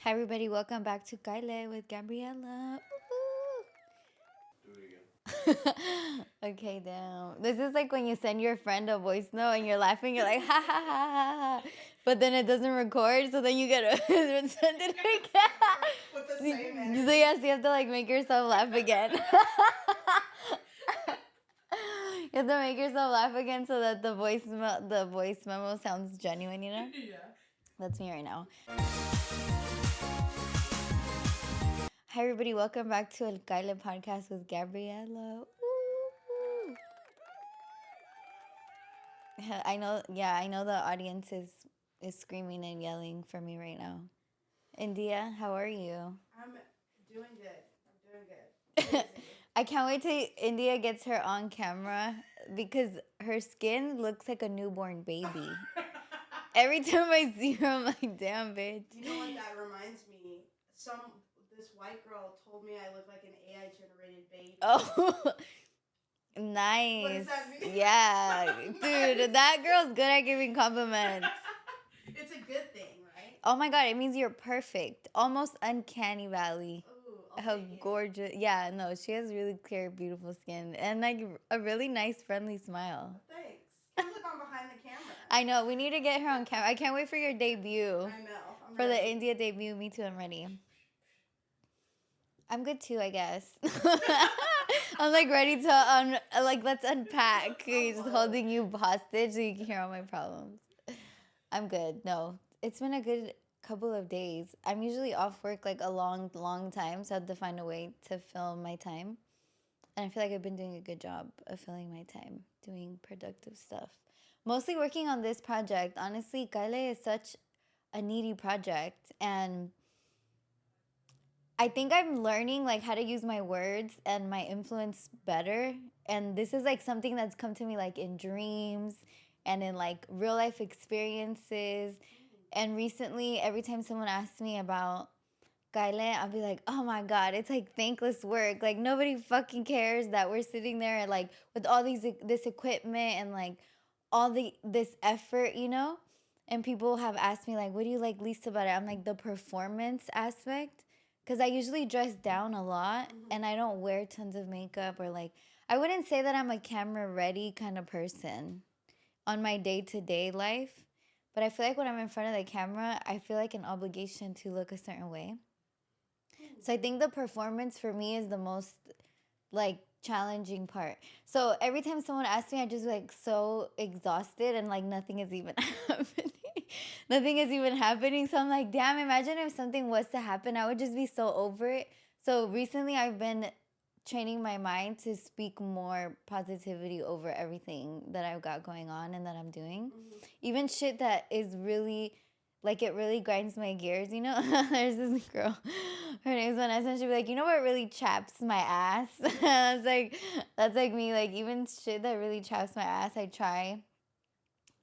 Hi, everybody. Welcome back to Kyle with Gabriella. Do it again. Okay, damn. This is like when you send your friend a voice note and you're laughing, you're like, ha ha ha ha ha. But then it doesn't record, so then you get to send it again. With the same energy. So, yes, you have to like make yourself laugh again. You have to make yourself laugh again so that the voice memo sounds genuine, you know? Yeah. That's me right now. Hi, everybody. Welcome back to El Kyle podcast with Gabriella. Ooh. I know the audience is screaming and yelling for me right now. India, how are you? I'm doing good. I can't wait till India gets her on camera because her skin looks like a newborn baby. Every time I see her, I'm like, damn, bitch. You know what that reminds me? This white girl told me I look like an AI generated baby. Oh, nice. What does that mean? Yeah, Nice. dude, that girl's good at giving compliments. It's a good thing, right? Oh my god, it means you're perfect. Almost uncanny valley. Ooh, I'll How take it. gorgeous. Yeah, no, she has really clear, beautiful skin and like a really nice, friendly smile. Thanks. Come look on behind the camera. I know, we need to get her on camera. I can't wait for your debut. I know. I'm For ready. the India debut. Me too, I'm ready. I'm good too, I guess. I'm like ready to let's unpack. Just holding you hostage so you can hear all my problems. I'm good. No, it's been a good couple of days. I'm usually off work like a long, long time, so I have to find a way to fill my time. And I feel like I've been doing a good job of filling my time, doing productive stuff. Mostly working on this project. Honestly, Kyle is such a needy project, and I think I'm learning like how to use my words and my influence better. And this is like something that's come to me like in dreams and in like real life experiences. And recently, every time someone asks me about Kyle, I'll be like, oh my God, it's like thankless work. Like nobody fucking cares that we're sitting there and like with all this equipment and like this effort, you know? And people have asked me like, what do you like least about it? I'm like the performance aspect. Because I usually dress down a lot and I don't wear tons of makeup or like, I wouldn't say that I'm a camera ready kind of person on my day to day life. But I feel like when I'm in front of the camera, I feel like an obligation to look a certain way. So I think the performance for me is the most like challenging part. So every time someone asks me, I just like so exhausted and like nothing is even happening. Nothing is even happening. So I'm like, damn, imagine if something was to happen, I would just be so over it. So recently I've been training my mind to speak more positivity over everything that I've got going on and that I'm doing. Even shit that is really like it really grinds my gears, you know? There's this girl, her name's Vanessa, and she'll be like, you know what really chaps my ass? that's like me, like even shit that really chaps my ass, I'm trying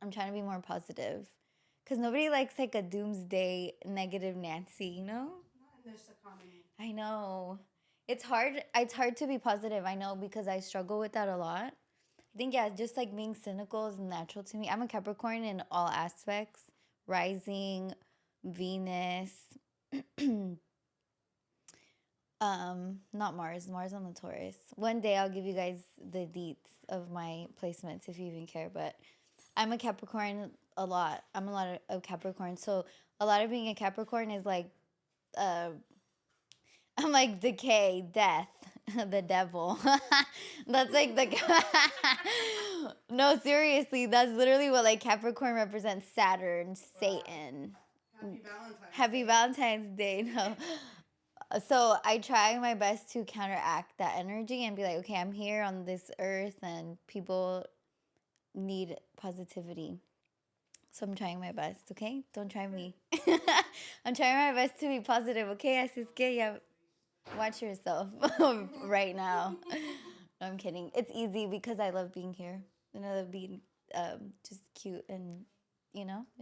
to be more positive. Cause nobody likes like a doomsday negative Nancy, you know? Not in this economy. I know. It's hard to be positive, I know, because I struggle with that a lot. I think yeah, just like being cynical is natural to me. I'm a Capricorn in all aspects. Rising, Venus, not Mars. Mars on the Taurus. One day I'll give you guys the deets of my placements if you even care. But I'm a Capricorn a lot. I'm a lot of Capricorn. So a lot of being a Capricorn is like, I'm like decay, death, the devil. That's like the. No, seriously, that's literally what like Capricorn represents: Saturn, Satan. Happy Valentine's Happy Day. Valentine's Day. No. So I try my best to counteract that energy and be like, okay, I'm here on this earth and people need positivity. So I'm trying my best, okay? Don't try me. I'm trying my best to be positive, okay? Así es que ya watch yourself right now. No, I'm kidding. It's easy because I love being here. And I love being just cute and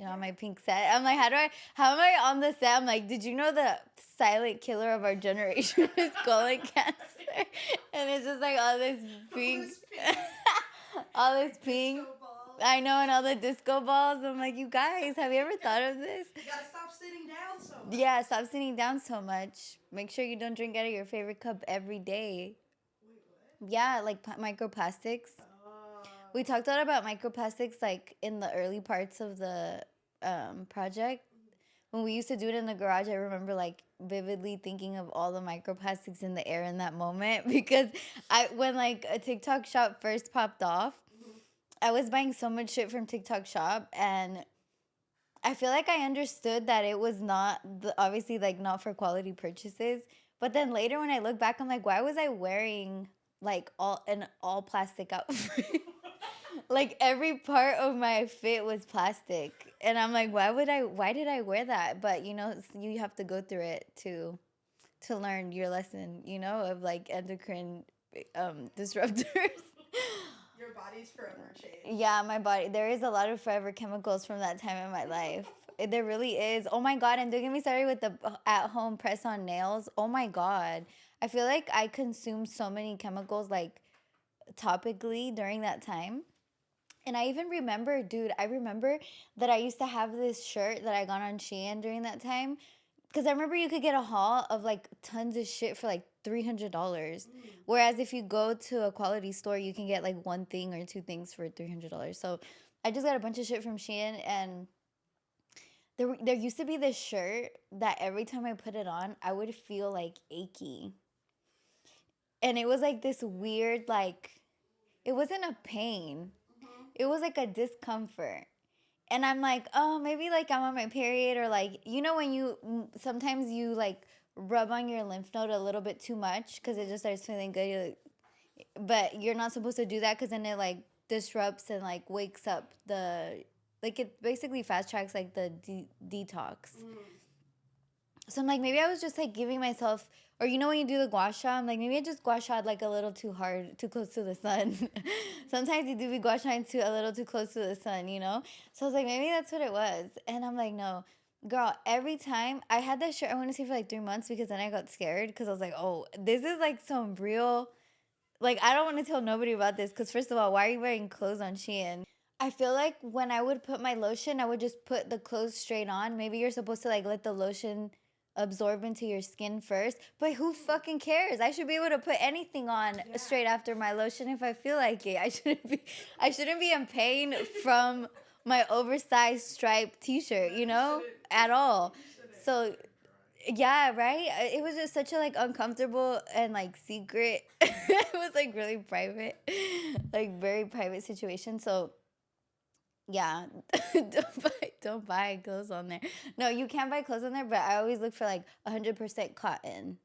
on my pink set. I'm like, how am I on the set? I'm like, did you know the silent killer of our generation is colon cancer? And it's just like all this pink. All this pink. Disco balls. I know, and all the disco balls. I'm like, you guys, have you ever thought of this? You gotta stop sitting down so much. Yeah, stop sitting down so much. Make sure you don't drink out of your favorite cup every day. Wait, what? Yeah, like microplastics. Oh. We talked a lot about microplastics like in the early parts of the project. When we used to do it in the garage, I remember like vividly thinking of all the microplastics in the air in that moment because when like a TikTok shop first popped off, I was buying so much shit from TikTok shop and I feel like I understood that it was not obviously like not for quality purchases. But then later when I look back, I'm like, why was I wearing like all plastic outfit? Like every part of my fit was plastic, and I'm like, why did I wear that? But you have to go through it to learn your lesson, of like endocrine disruptors. Your body's forever changed. Yeah, my body. There is a lot of forever chemicals from that time in my life. There really is. Oh my God. And don't get me started with the at-home press-on nails. Oh my God. I feel like I consumed so many chemicals like topically during that time. And I even remember, dude, that I used to have this shirt that I got on Shein during that time. Because I remember you could get a haul of like tons of shit for like $300. Whereas if you go to a quality store, you can get like one thing or two things for $300. So I just got a bunch of shit from Shein, and there used to be this shirt that every time I put it on, I would feel like achy. And it was like this weird, like, it wasn't a pain. It was like a discomfort. And I'm like, oh, maybe like I'm on my period, or like, when sometimes you like rub on your lymph node a little bit too much because it just starts feeling good. But you're not supposed to do that because then it like disrupts and like wakes up like it basically fast tracks like the detox. So I'm like, maybe I was just like giving myself, or when you do the gua sha, I'm like, maybe I just gua sha like a little too hard, too close to the sun. Sometimes you do be gua shaing a little too close to the sun, So I was like, maybe that's what it was. And I'm like, no, girl, every time I had that shirt, I want to say for like 3 months because then I got scared because I was like, oh, this is like some real, like, I don't want to tell nobody about this because first of all, why are you wearing clothes on Shein? I feel like when I would put my lotion, I would just put the clothes straight on. Maybe you're supposed to like let the lotion absorb into your skin first, but who fucking cares? I should be able to put anything on straight after my lotion if I feel like it. I shouldn't be in pain from my oversized striped t-shirt, at all. So yeah, right? It was just such a like uncomfortable and like secret. It was like really private, like very private situation. So yeah, don't buy clothes on there. No, you can buy clothes on there, but I always look for like 100% cotton,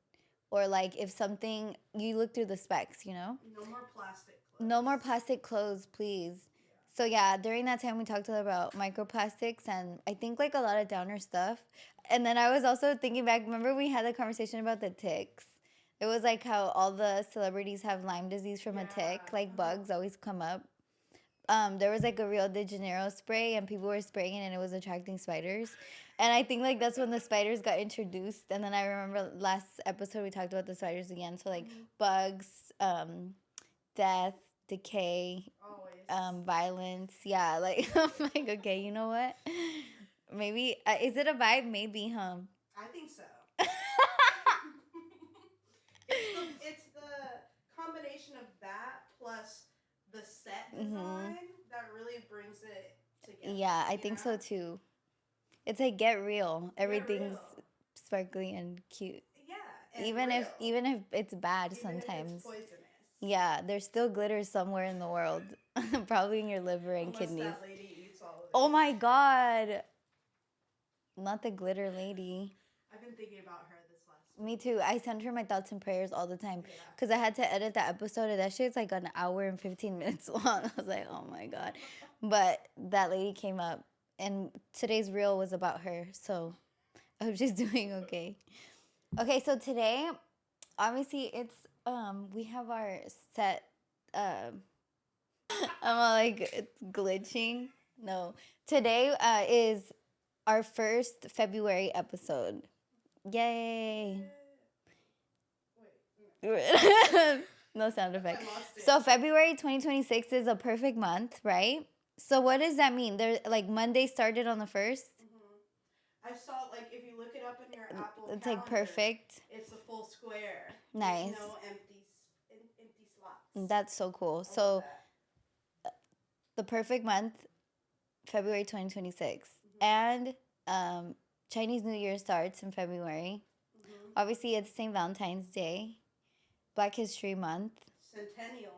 or like if something, you look through the specs. No more plastic clothes. No more plastic clothes, please. So yeah, during that time we talked a lot about microplastics and I think like a lot of downer stuff. And then I was also thinking back, remember we had a conversation about the ticks? It was like how all the celebrities have Lyme disease from a tick, like bugs always come up. There was like a Rio de Janeiro spray and people were spraying it and it was attracting spiders. And I think like that's when the spiders got introduced. And then I remember last episode we talked about the spiders again. So like bugs, death, decay, violence. Yeah, like I'm like, okay, you know what? Maybe is it a vibe? Maybe, huh? I think so. it's the combination of that plus the set design that really brings it together. Yeah, I think so too. It's like get real. Everything's sparkly and cute. Yeah. Even real. if it's bad Even sometimes. If it's poisonous. Yeah, there's still glitter somewhere in the world. Probably in your liver and Unless kidneys. That lady eats all of it. Oh my God. Not the glitter lady. I've been thinking about her this last week. Me too. I send her my thoughts and prayers all the time because I had to edit that episode and that shit's like an hour and 15 minutes long. I was like, oh my God. But that lady came up and today's reel was about her. So I hope she's doing okay. Okay, so today, obviously it's, we have our set, I'm all like, it's glitching. No. Today is our first February episode. Yay. No sound effect. So February 2026 is a perfect month, right? So what does that mean? There, like Monday started on the 1st. I saw, like, if you look it up in your Apple It's calendar, like perfect. it's a full square. Nice. There's no empty slots. That's so cool. I love So that. the perfect month, February 2026, and Chinese New Year starts in February. Obviously, it's St. Valentine's Day, Black History Month. Centennial.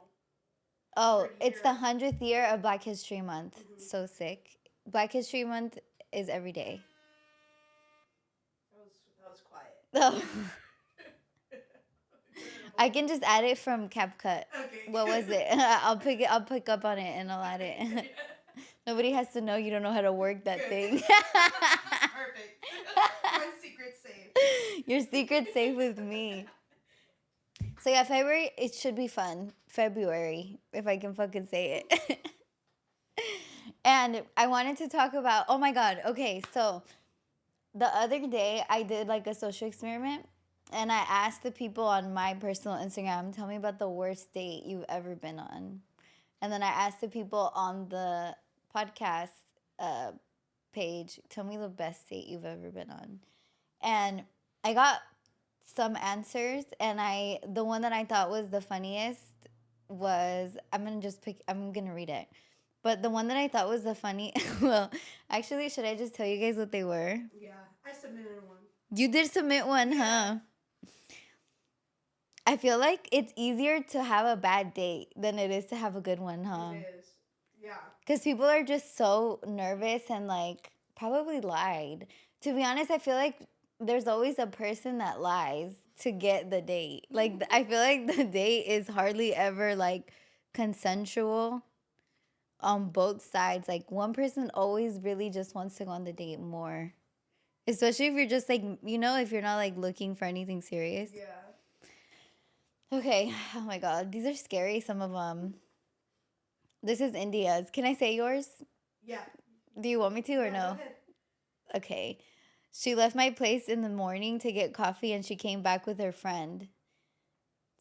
Oh, Pretty it's the year. 100th year of Black History Month. So sick. Black History Month is every day. That was quiet. Oh. I can just add it from CapCut. Okay. What was it? I'll pick up on it and I'll add it. Nobody has to know you don't know how to work that thing. Perfect. My secret's safe. Your secret's safe with me. So yeah, February, it should be fun. February, if I can fucking say it. And I wanted to talk about, oh my God, okay, so the other day I did like a social experiment and I asked the people on my personal Instagram, tell me about the worst date you've ever been on. And then I asked the people on the podcast page, tell me the best date you've ever been on. And I got some answers, and the one that I thought was the funniest was, I'm gonna read it. But the one that I thought was the funny, well, actually, should I just tell you guys what they were? Yeah, I submitted one. You did submit one, huh? I feel like it's easier to have a bad date than it is to have a good one, huh? It is. Yeah. Because people are just so nervous and like probably lied. To be honest, I feel like there's always a person that lies to get the date. Like, I feel like the date is hardly ever like consensual on both sides. Like, one person always really just wants to go on the date more. Especially if you're just like, if you're not like looking for anything serious. Yeah. Okay. Oh my God. These are scary, some of them. This is India's. Can I say yours? Yeah. Do you want me to or Yeah, no? go ahead. Okay. She left my place in the morning to get coffee and she came back with her friend.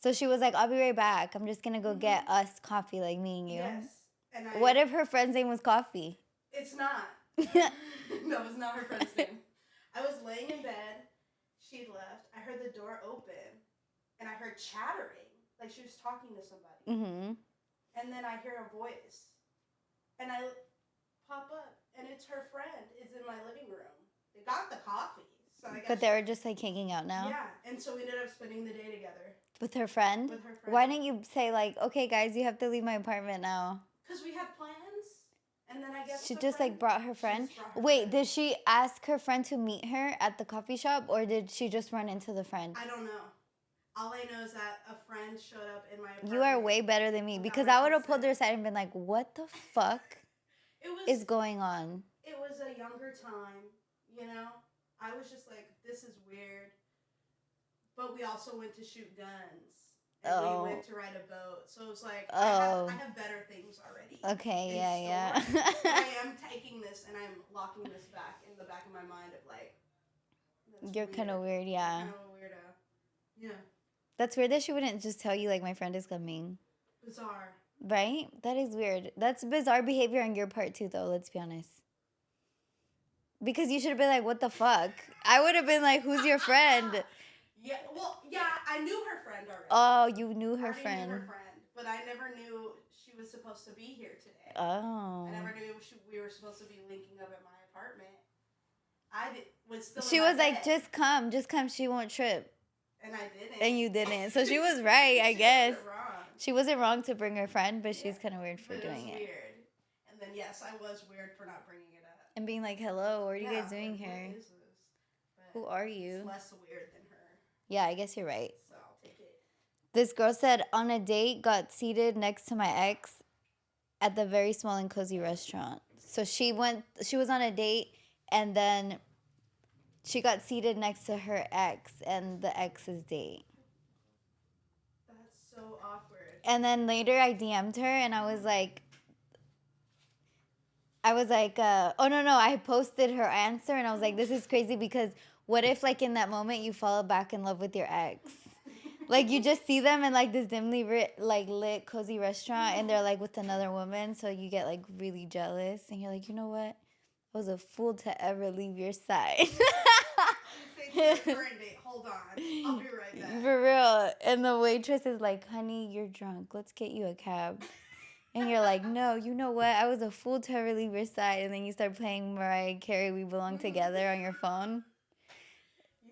So she was like, I'll be right back. I'm just going to go get us coffee, like me and you. Yes. And What if her friend's name was Coffee? It's not. No, it's not her friend's name. I was laying in bed. She'd left. I heard the door open. And I heard chattering. Like she was talking to somebody. Mm-hmm. And then I hear a voice. And I pop up. And it's her friend. It's in my living room. They got the coffee. So I guess But they were just like hanging out now? Yeah. And so we ended up spending the day together. With her friend? With her friend. Why didn't you say like, okay guys, you have to leave my apartment now? Because we had plans. And then I guess She the just friend- like brought her friend? She just brought her Wait, friend. did she ask her friend to meet her at the coffee shop or did she just run into the friend? I don't know. All I know is that a friend showed up in my apartment. You are way better than me without because my I would have pulled consent. her aside and been like, what the fuck It was is going on? It was a younger time, you know? I was just like, this is weird. But we also went to shoot guns. And Oh. we went to ride a boat. So it was like, Oh. I have better things already. Okay, in yeah, store. But yeah. I am taking this and I'm locking this back in the back of my mind of like, that's You're kind of weird, yeah. Kind of a weirdo. Yeah. That's weird that she wouldn't just tell you, like, my friend is coming. Bizarre. Right? That is weird. That's bizarre behavior on your part, too, though, let's be honest. Because you should have been like, what the fuck? I would have been like, who's your friend? Yeah, well, yeah, I knew her friend already. Oh, you knew I her already friend. knew her friend, but I never knew she was supposed to be here today. Oh. I never knew we were supposed to be linking up at my apartment. Was still. She in my was like, bed, just come, she won't trip. and I didn't. And you didn't. So she was right, I guess. Wasn't wrong. She wasn't wrong to bring her friend, but she's kind of weird for But doing was it. Weird. And then yes, I was weird for not bringing it up. And being like, hello, what are you Yeah, guys doing like, here? What is this? But Who are you? It's less weird than her, Yeah, I guess you're right. so I'll take it. This girl said on a date got seated next to my ex at the very small and cozy restaurant. So she was on a date and then she got seated next to her ex and the ex's date. That's so awkward. And then later I DM'd her and I was like, oh no, I posted her answer and I was like, this is crazy because what if like in that moment you fall back in love with your ex? Like you just see them in like this dimly lit cozy restaurant, and they're like with another woman, so you get like really jealous, and you're like, you know what? I was a fool to ever leave your side. Current date. Hold on, I'll be right back. For real. And the waitress is like, honey, you're drunk. Let's get you a cab. And you're like, no, you know what? I was a fool to ever leave your side. And then you start playing Mariah Carey, We Belong Together on your phone.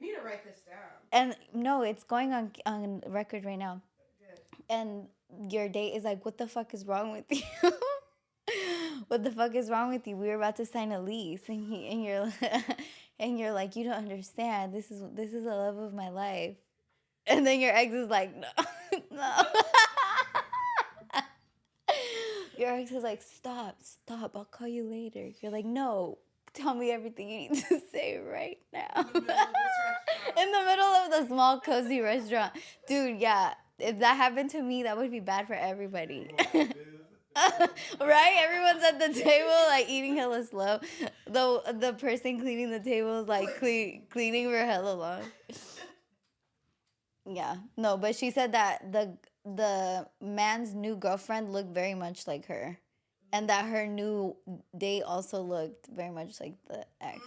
You need to write this down. And no, it's going on record right now. Good. And your date is like, what the fuck is wrong with you? What the fuck is wrong with you? We were about to sign a lease. And you're and you're like, you don't understand. This is the love of my life. And then your ex is like, no, no. Your ex is like, stop, I'll call you later. You're like, no, tell me everything you need to say right now. In the middle of the small, cozy restaurant. Dude, yeah, if that happened to me, that would be bad for everybody. Right? Everyone's at the table, like, eating hella slow. The person cleaning the table is, like, cleaning for hella long. Yeah. No, but she said that the man's new girlfriend looked very much like her. And that her new date also looked very much like the ex.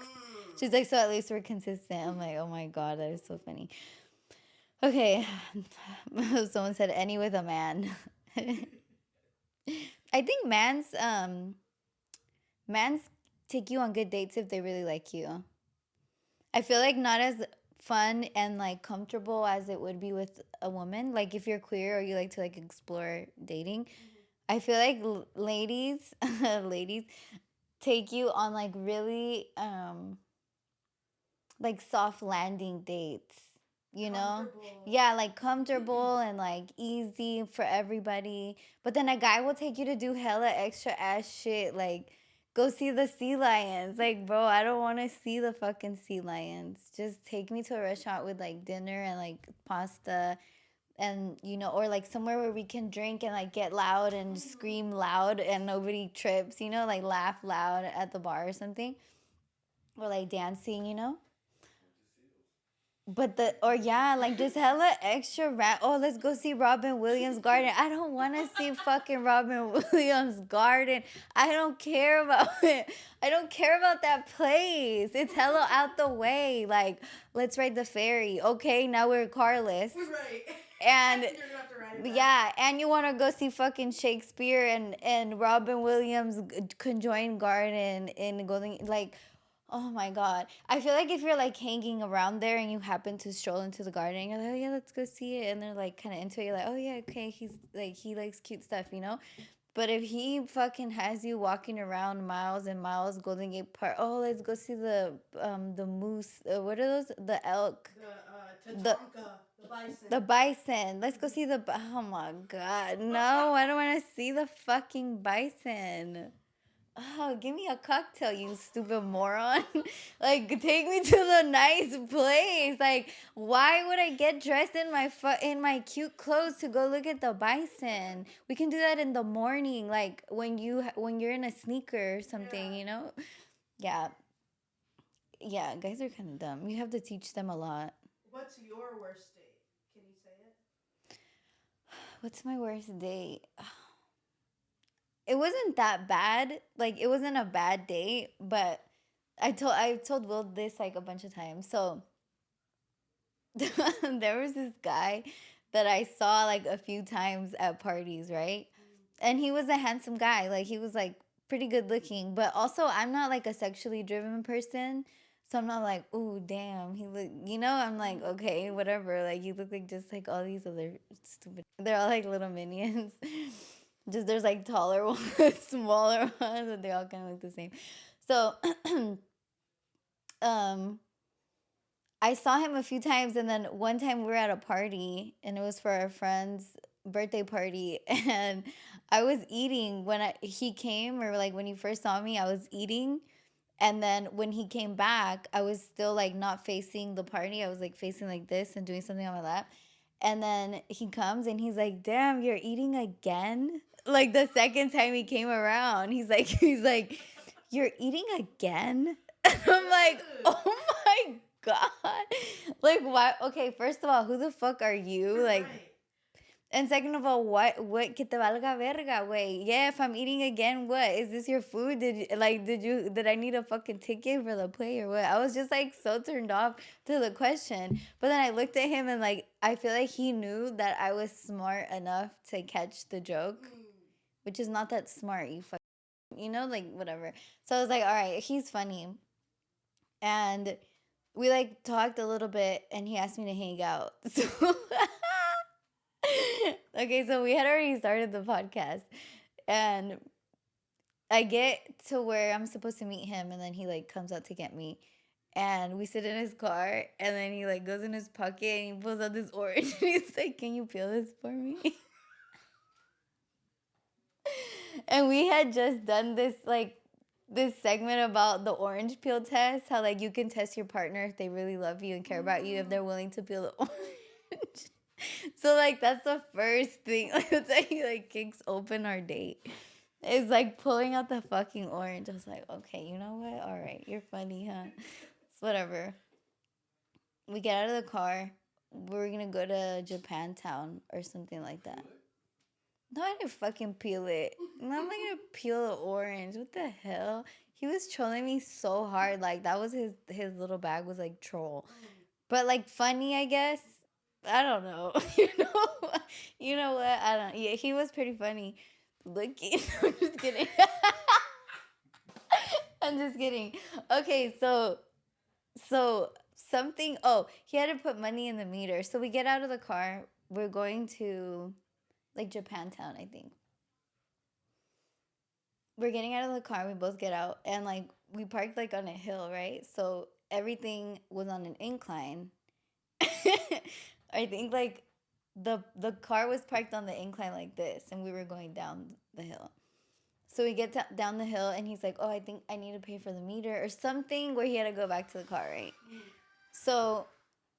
She's like, so at least we're consistent. I'm like, oh my God, that is so funny. Okay. Someone said, any with a man. I think mans take you on good dates if they really like you. I feel like not as fun and like comfortable as it would be with a woman. Like if you're queer or you like to like explore dating, I feel like ladies take you on like really like soft landing dates. You know? Yeah, like comfortable and like easy for everybody. But then a guy will take you to do hella extra ass shit, like go see the sea lions. Like, bro, I don't want to see the fucking sea lions. Just take me to a restaurant with like dinner and like pasta and, you know, or like somewhere where we can drink and like get loud and scream loud and nobody trips, you know, like laugh loud at the bar or something. Or like dancing, you know? But like just hella extra oh, let's go see Robin Williams Garden. I don't want to see fucking Robin Williams Garden. I don't care about it. I don't care about that place. It's hella out the way. Like, let's ride the ferry. Okay, now we're carless. Right. And you're gonna have to ride it back. yeah, and you want to go see fucking Shakespeare and Robin Williams conjoined garden in Golden, like, oh my God. I feel like if you're like hanging around there and you happen to stroll into the garden, you're like, oh yeah, let's go see it. And they're like kind of into it. You're like, oh yeah, okay. He's like, he likes cute stuff, you know? But if he fucking has you walking around miles and miles, Golden Gate Park, oh, let's go see the moose. What are those? The elk. The bison. The bison. Let's go see oh my God. No, I don't want to see the fucking bison. Oh, give me a cocktail, you stupid moron. Like, take me to the nice place. Like, why would I get dressed in my cute clothes to go look at the bison? We can do that in the morning, like when you're in a sneaker or something, you know? Yeah. Yeah, guys are kind of dumb. You have to teach them a lot. What's your worst date? Can you say it? What's my worst date? It wasn't that bad. Like, it wasn't a bad date, but I told Will this like a bunch of times. So there was this guy that I saw like a few times at parties, right? And he was a handsome guy. Like, he was like pretty good looking, but also I'm not like a sexually driven person. So I'm not like, ooh, damn, he look, you know, I'm like, okay, whatever. Like, you look like just like all these other stupid, they're all like little minions. Just there's like taller ones, smaller ones, and they all kind of look the same. So, I saw him a few times, and then one time we were at a party, and it was for our friend's birthday party, and I was eating when he came, or like when he first saw me, I was eating, and then when he came back, I was still like not facing the party. I was like facing like this and doing something on my lap. And then he comes and he's like, damn, you're eating again? Like the second time he came around, he's like, you're eating again? And I'm like, oh my God. Like, why? Okay, first of all, who the fuck are you? Like, Right. and second of all, what que te valga verga, wait. Yeah, if I'm eating again, what? Is this your food? Did I need a fucking ticket for the play or what? I was just like so turned off to the question. But then I looked at him and like, I feel like he knew that I was smart enough to catch the joke, which is not that smart, like whatever. So I was like, all right, he's funny. And we like talked a little bit and he asked me to hang out. So okay, so we had already started the podcast and I get to where I'm supposed to meet him and then he like comes out to get me and we sit in his car and then he like goes in his pocket and he pulls out this orange and he's like, "Can you peel this for me?" And we had just done this segment about the orange peel test, how like you can test your partner if they really love you and care about you if they're willing to peel the orange. So like that's the first thing. Like that's how he like kicks open our date. It's like pulling out the fucking orange. I was like, okay, you know what? All right, you're funny, huh? It's whatever. We get out of the car. We're gonna go to Japantown or something like that. No, I didn't fucking peel it. No, I'm not gonna peel the orange. What the hell? He was trolling me so hard. Like that was his little bag was like troll, but like funny, I guess. I don't know. You know what? I don't. Yeah, he was pretty funny looking. I'm just kidding. I'm just kidding. Okay, so something. Oh, he had to put money in the meter. So we get out of the car. We're going to like Japantown, I think. We're getting out of the car. We both get out, and like we parked like on a hill, right? So everything was on an incline. I think like the car was parked on the incline like this, and we were going down the hill. So we get down the hill, and he's like, "Oh, I think I need to pay for the meter or something," where he had to go back to the car, right? So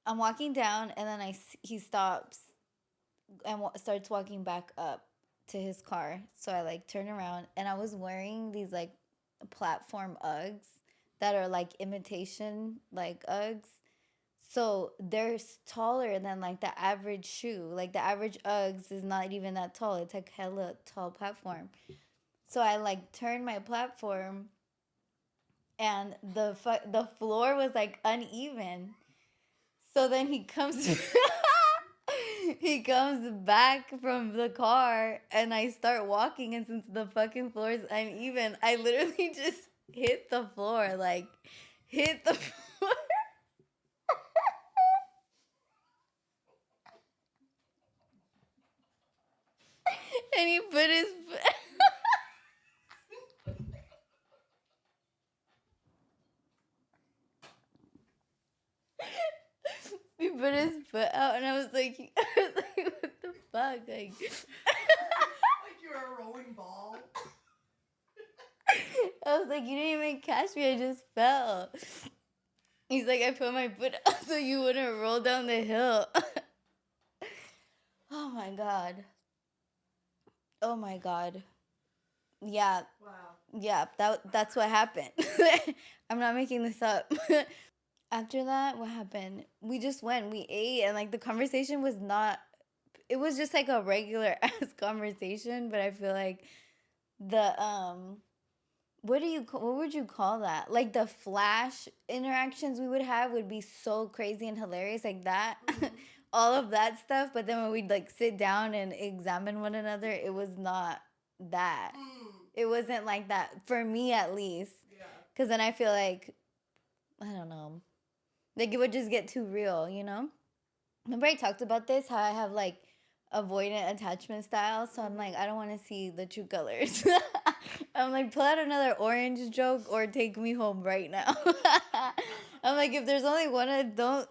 I'm walking down, and then he stops and starts walking back up to his car. So I like turn around, and I was wearing these like platform Uggs that are like imitation like Uggs. So they're taller than like the average shoe. Like the average Uggs is not even that tall. It's like hella tall platform. So I like turned my platform, and the floor was like uneven. So then he comes he comes back from the car and I start walking, and since the fucking floor is uneven, I literally just hit the floor, like hit the floor. And he put his he put his foot out, and I was like, what the fuck? Like, Like you're a rolling ball. I was like, you didn't even catch me. I just fell. He's like, I put my foot out so you wouldn't roll down the hill. Oh my god. Oh my god. Yeah, Wow. yeah. That's what happened. I'm not making this up. After that, what happened? We just went. We ate, and like the conversation was not. It was just like a regular ass conversation, but I feel like the what would you call that? Like the flash interactions we would have would be so crazy and hilarious, like that. All of that stuff, but then when we'd like sit down and examine one another, it was not that. It wasn't like that for me, at least. Yeah. Because then I feel like, I don't know, like it would just get too real, you know? Remember I talked about this, how I have like avoidant attachment style, so I'm like, I don't want to see the true colors. I'm like, pull out another orange joke or take me home right now. I'm like, if there's only one, don't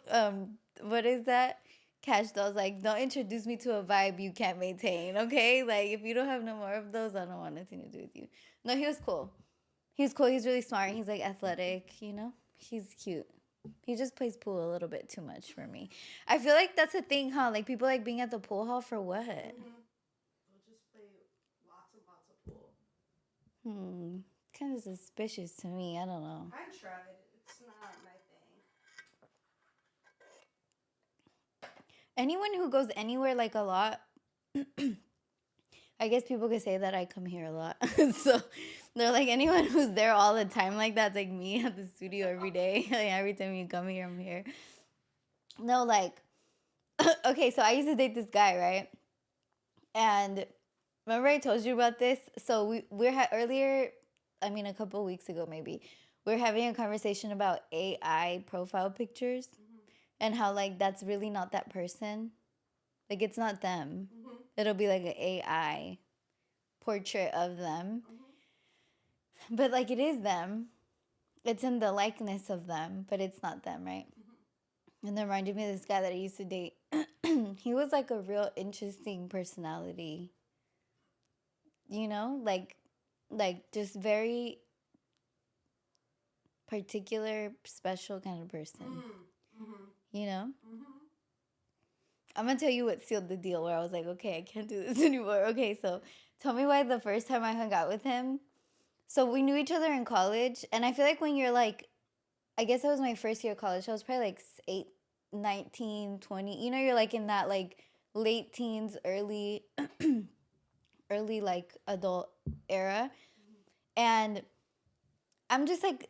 what is that? Cash dolls, like, don't introduce me to a vibe you can't maintain, okay? Like, if you don't have no more of those, I don't want nothing to do with you. No, he was cool. He's cool. He's really smart. He's like athletic, you know? He's cute. He just plays pool a little bit too much for me. I feel like that's a thing, huh? Like people like being at the pool hall for what? They'll just play lots and lots of pool. Kind of suspicious to me. I don't know. I tried. It's not my thing. anyone who goes anywhere like a lot, I guess people could say that I come here a lot. So they're like, anyone who's there all the time like that's like me at the studio every day. Like every time you come here, I'm here. No, like, okay, so I used to date this guy, right? And remember I told you about this? So earlier, I mean a couple weeks ago maybe, we are having a conversation about AI profile pictures and how like that's really not that person. Like it's not them. It'll be like an AI portrait of them. But like it is them. It's in the likeness of them, but it's not them, right? And that reminded me of this guy that I used to date. He was like a real interesting personality. You know, like just very particular, special kind of person. You know? I'm gonna tell you what sealed the deal where I was like, okay, I can't do this anymore. Okay, so tell me why the first time I hung out with him. So we knew each other in college, and I feel like when you're like, I guess that was my first year of college. I was probably like 8, 19, 20. You know, you're like in that like late teens, early, early like adult era. And I'm just like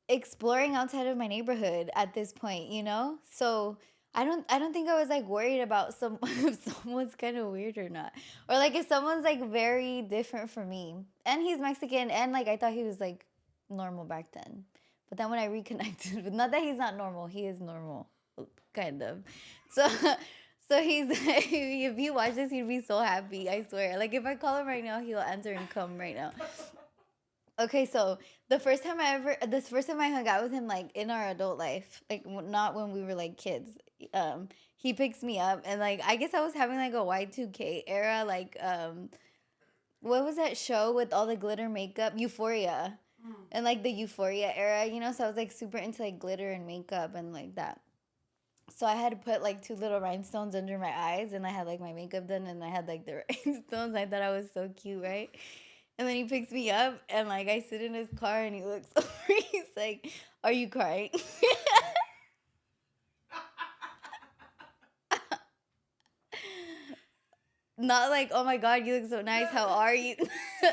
exploring outside of my neighborhood at this point, you know? So I don't think I was like worried about if someone's kind of weird or not. Or like if someone's like very different from me. And he's Mexican and like I thought he was like normal back then. But then when I reconnected, not that he's not normal, he is normal, kind of. So so he's if he watched this, he'd be so happy, I swear. Like if I call him right now, he'll answer and come right now. Okay, so this first time I hung out with him, like in our adult life, like not when we were like kids. He picks me up, and like I guess I was having like a Y2K era, like what was that show with all the glitter makeup? Euphoria, and like the Euphoria era, you know. So I was like super into like glitter and makeup and like that. So I had to put like 2 little rhinestones under my eyes, and I had like my makeup done, and I had like the rhinestones. I thought I was so cute, right? And then he picks me up, and like I sit in his car, and he looks over. He's like, "Are you crying?" Not like, "Oh my God, you look so nice. How are you?"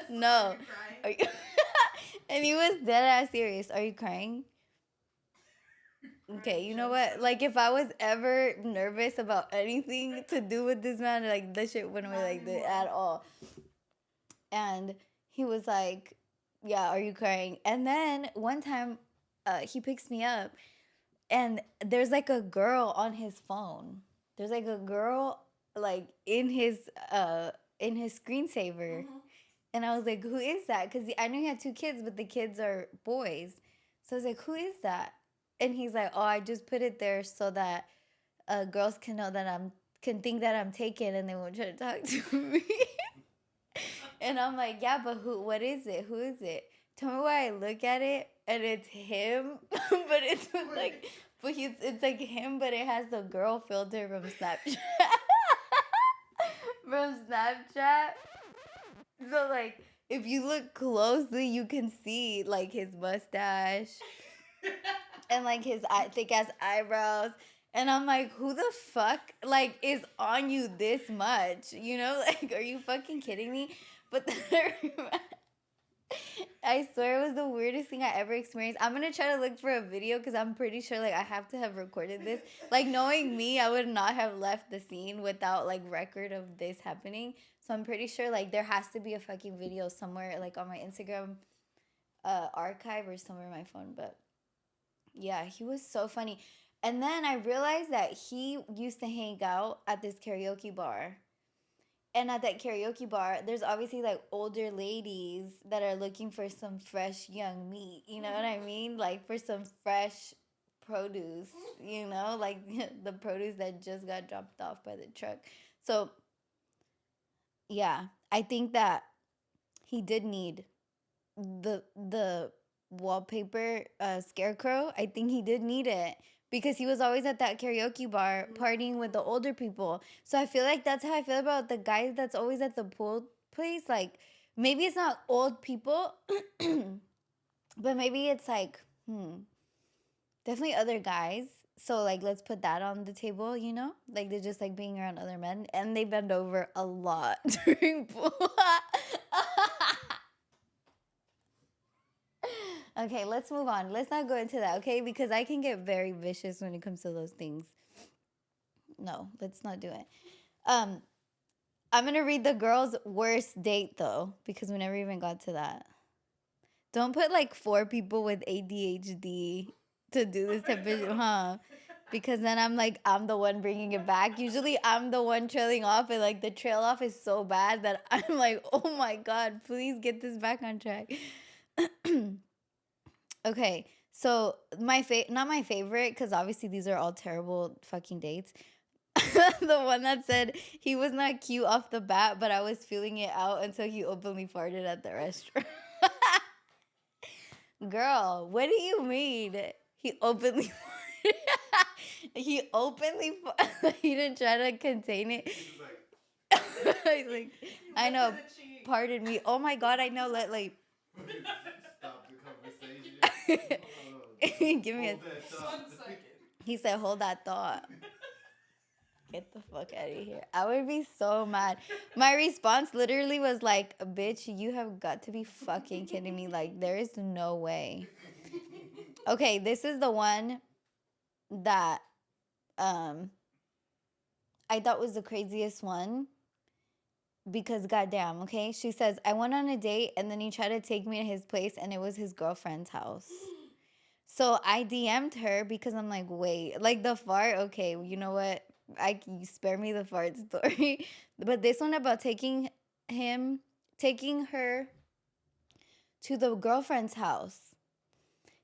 No. Are you and he was dead ass serious. Are you crying? Okay, you know what? Like if I was ever nervous about anything to do with this man, like that shit went away like that at all. And he was like, "Yeah, are you crying?" And then one time, he picks me up, and there's like a girl on his phone. There's like a girl like in his screensaver, and I was like, "Who is that?" Because I knew he had 2 kids, but the kids are boys. So I was like, "Who is that?" And he's like, "Oh, I just put it there so that girls can know that can think that I'm taken, and they won't try to talk to me." And I'm like, "Yeah, but who? What is it? Who is it?" Tell me why I look at it, and it's him, but it's like, it's like him, but it has the girl filter from Snapchat. From Snapchat. So like, if you look closely, you can see like his mustache and like his thick ass eyebrows. And I'm like, who the fuck like is on you this much? You know, like, are you fucking kidding me? But then I swear it was the weirdest thing I ever experienced. I'm gonna try to look for a video because I'm pretty sure like I have to have recorded this. Like knowing me, I would not have left the scene without like record of this happening. So I'm pretty sure like there has to be a fucking video somewhere like on my Instagram archive or somewhere on my phone. But yeah, he was so funny. And then I realized that he used to hang out at this karaoke bar. And at that karaoke bar, there's obviously like older ladies that are looking for some fresh young meat. You know what I mean? Like for some fresh produce, you know, like the produce that just got dropped off by the truck. So, yeah, I think that he did need the wallpaper scarecrow. I think he did need it because he was always at that karaoke bar partying with the older people. So I feel like that's how I feel about the guy that's always at the pool place. Like maybe it's not old people, but maybe it's like definitely other guys So like let's put that on the table, you know? Like they're just like being around other men and they bend over a lot during pool. Okay, let's move on. Let's not go into that, okay? Because I can get very vicious when it comes to those things. No, let's not do it. Um, I'm gonna read the girl's worst date though, because we never even got to that. Don't put like 4 people with ADHD to do this type of, huh? Because then I'm the one bringing it back. Usually I'm the one trailing off, and like the trail off is so bad that I'm like, oh my God, please get this back on track. Okay, so not my favorite, because obviously these are all terrible fucking dates. The one that said he was not cute off the bat, but I was feeling it out until he openly farted at the restaurant. Girl, what do you mean? He openly he openly he didn't try to contain it. He's like, I know, pardon me. Oh my God, I know. Like Stop the conversation. give me a. 1 second. He said, "Hold that thought." Get the fuck out of here. I would be so mad. My response literally was like, bitch, you have got to be fucking kidding me. Like, there is no way. Okay, this is the one that I thought was the craziest one because goddamn, okay? She says, I went on a date and then he tried to take me to his place and it was his girlfriend's house. So I DM'd her because I'm like, wait, like the fart, okay, you know what? You spare me the fart story. But this one about taking her to the girlfriend's house.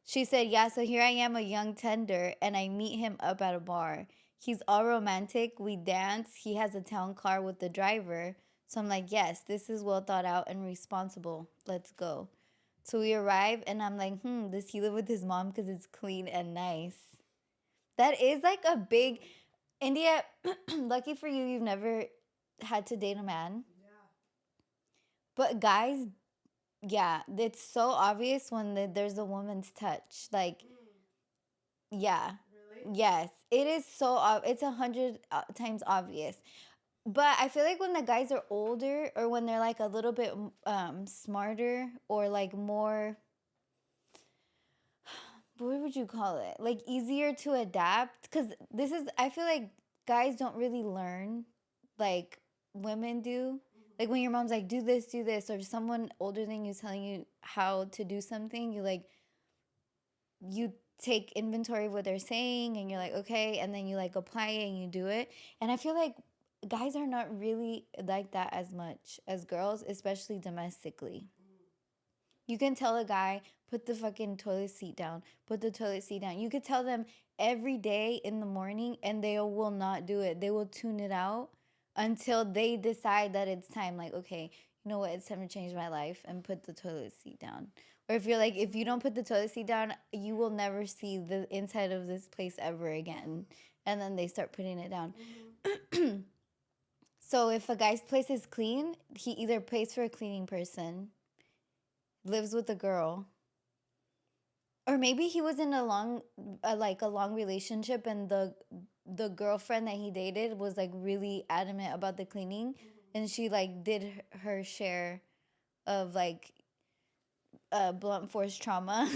She said, yeah, so here I am, a young tender, and I meet him up at a bar. He's all romantic. We dance. He has a town car with the driver. So I'm like, yes, this is well thought out and responsible. Let's go. So we arrive, and I'm like, does he live with his mom? Because it's clean and nice. That is like a big... India, lucky for you, you've never had to date a man. Yeah. But guys, yeah, it's so obvious when there's a woman's touch. Like, yeah. Really? Yes, it is so, it's 100 times obvious. But I feel like when the guys are older or when they're like a little bit smarter or like more, what would you call it? Like easier to adapt. Because I feel like guys don't really learn like women do. Like when your mom's like, do this, or someone older than you is telling you how to do something, you take inventory of what they're saying and you're like, okay, and then you like apply it and you do it. And I feel like guys are not really like that as much as girls, especially domestically. You can tell a guy, put the fucking toilet seat down, put the toilet seat down. You could tell them every day in the morning and they will not do it. They will tune it out until they decide that it's time. Like, okay, you know what? It's time to change my life and put the toilet seat down. Or if you're like, if you don't put the toilet seat down, you will never see the inside of this place ever again. And then they start putting it down. Mm-hmm. So if a guy's place is clean, he either pays for a cleaning person, lives with a girl, or maybe he was in a long relationship and the girlfriend that he dated was like really adamant about the cleaning, and she like did her share of like blunt force trauma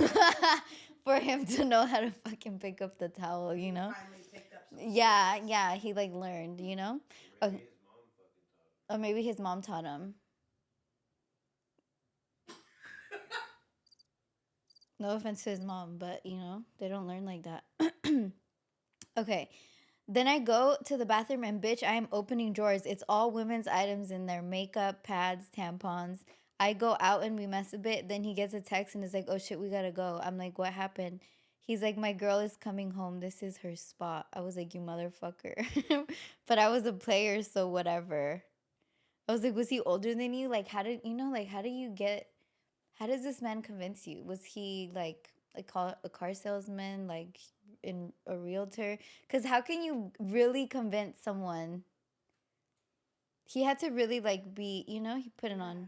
for him to know how to fucking pick up the towel, you know? Yeah, he like learned, you know? Or maybe his mom taught him. No offense to his mom, but you know, they don't learn like that. Okay. Then I go to the bathroom and bitch, I am opening drawers. It's all women's items in there. Makeup, pads, tampons. I go out and we mess a bit. Then he gets a text and is like, oh shit, we gotta go. I'm like, what happened? He's like, my girl is coming home. This is her spot. I was like, you motherfucker. But I was a player, so whatever. I was like, was he older than you? Like, how does this man convince you? Was he like a car salesman, like in a realtor? Because how can you really convince someone? He had to really like be, he put it on.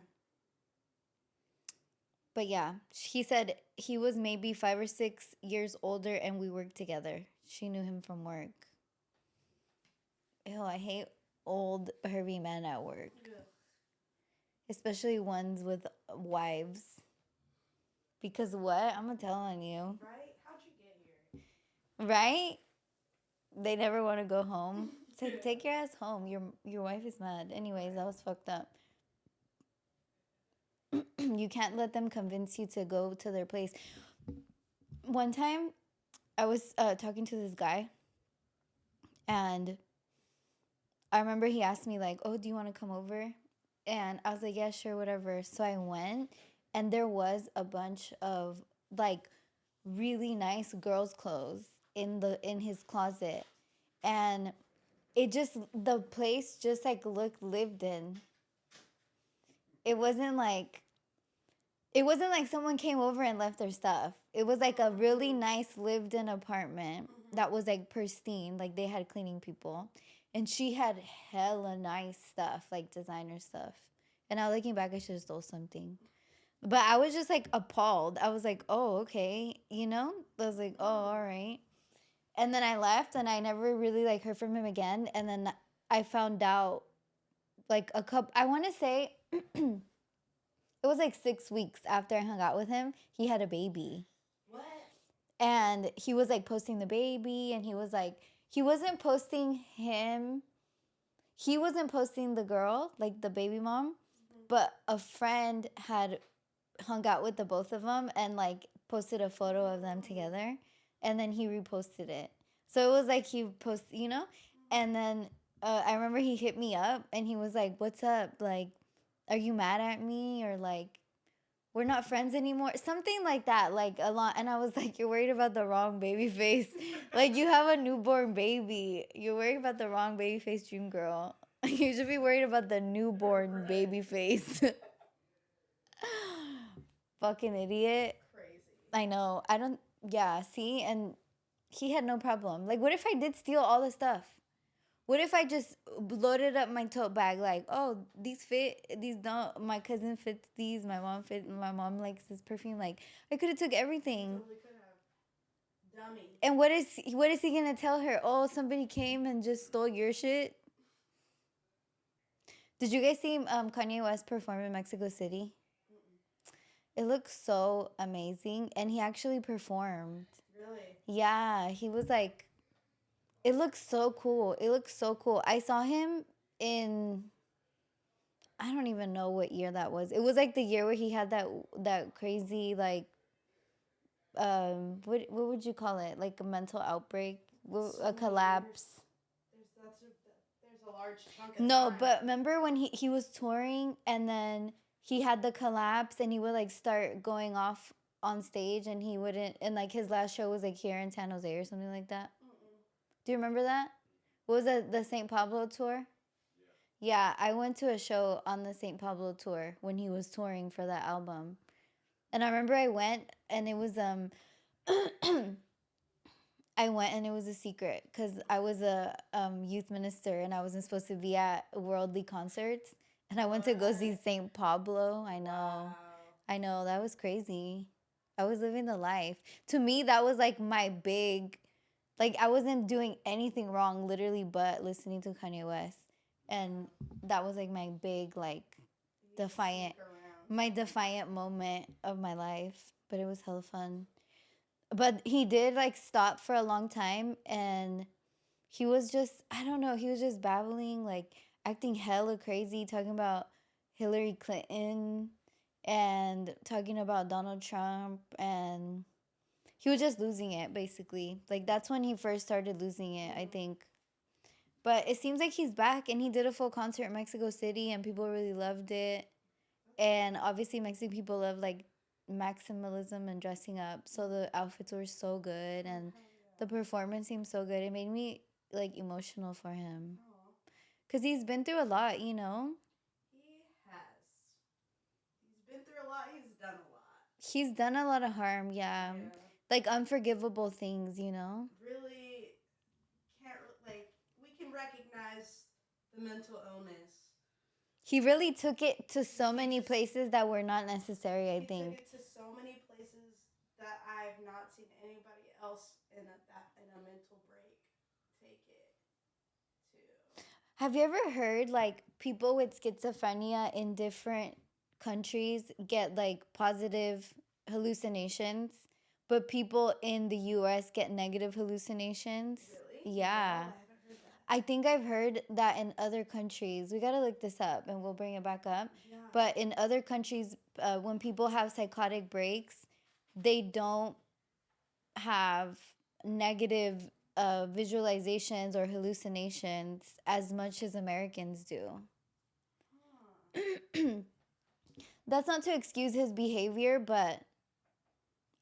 But yeah, he said he was maybe 5 or 6 years older and we worked together. She knew him from work. Ew, I hate old pervy men at work, Ugh. especially ones with wives. Because what? I'm gonna tell on you, Right? How'd you get here? right? They never want to go home. It's like, Yeah. take your ass home. Your wife is mad. Anyways, that was fucked up. You can't let them convince you to go to their place. One time, I was talking to this guy, and I remember he asked me like, "Oh, do you want to come over?" And I was like, "Yeah, sure, whatever." So I went, and there was a bunch of like really nice girls' clothes in his closet, and the place just like looked lived in. It wasn't like someone came over and left their stuff. It was like a really nice lived in apartment that was like pristine. Like they had cleaning people. And she had hella nice stuff, like designer stuff. And now looking back, I should have stole something. But I was just like appalled. I was like, oh, okay. You know? I was like, oh, all right. And then I left and I never really like heard from him again. And then I found out like I want to say it was like 6 weeks after I hung out with him, he had a baby. What? And he was like posting the baby, and he wasn't posting him. He wasn't posting the girl, like the baby mom, but a friend had hung out with the both of them and like posted a photo of them together, and then he reposted it. So it was like he posted, you know? And then I remember he hit me up and he was like, "What's up? Like, are you mad at me, or like we're not friends anymore?" Something like that, like a lot. And I was like, "You're worried about the wrong baby face. Like you have a newborn baby. You're worried about the wrong baby face, dream girl. You should be worried about the newborn baby face." Fucking idiot. Crazy. I know. I don't. Yeah. See, and he had no problem. Like, what if I did steal all the stuff? What if I just loaded up my tote bag like, oh, these fit, these don't. My cousin fits these. My mom likes this perfume. Like, I could have took everything. Totally could have. Dummy. And what is he gonna tell her? Oh, somebody came and just stole your shit. Did you guys see Kanye West perform in Mexico City? It looks so amazing, and he actually performed. Really? Yeah, he was like, it looks so cool. It looks so cool. I saw him in, I don't even know what year that was. It was like the year where he had that crazy like, what would you call it? Like a mental outbreak, a collapse. There's a large chunk of No, time. but remember when he was touring and then he had the collapse and he would like start going off on stage and he wouldn't, and like his last show was like here in San Jose or something like that. Do you remember that? What was it, the St. Pablo tour? Yeah, I went to a show on the St. Pablo tour when he was touring for that album. And I remember I went and it was I went and it was a secret because I was a youth minister and I wasn't supposed to be at worldly concerts. And I went to go see St. Pablo. I know. Wow. I know. That was crazy. I was living the life. To me, that was like my big, like I wasn't doing anything wrong literally but listening to Kanye West. And that was like my big, like, defiant, my defiant moment of my life. But it was hella fun. But he did like stop for a long time and he was just, I don't know, he was just babbling, like acting hella crazy, talking about Hillary Clinton and talking about Donald Trump, and he was just losing it basically. Like that's when he first started losing it, I think. But it seems like he's back and he did a full concert in Mexico City and people really loved it. And obviously Mexican people love like maximalism and dressing up. So the outfits were so good and the performance seemed so good. It made me like emotional for him. Cuz he's been through a lot, you know? He has. He's been through a lot. He's done a lot. He's done a lot of harm, yeah. Like unforgivable things, you know? Really can't, like, we can recognize the mental illness. He really took it to so many places that were not necessary, I think. He took it to so many places that I've not seen anybody else in a mental break take it to. Have you ever heard like people with schizophrenia in different countries get like positive hallucinations, but people in the US get negative hallucinations? Really? Yeah. No, I haven't heard that. I think I've heard that in other countries. We got to look this up and we'll bring it back up. Yeah. But in other countries, when people have psychotic breaks, they don't have negative visualizations or hallucinations as much as Americans do. Huh. That's not to excuse his behavior, but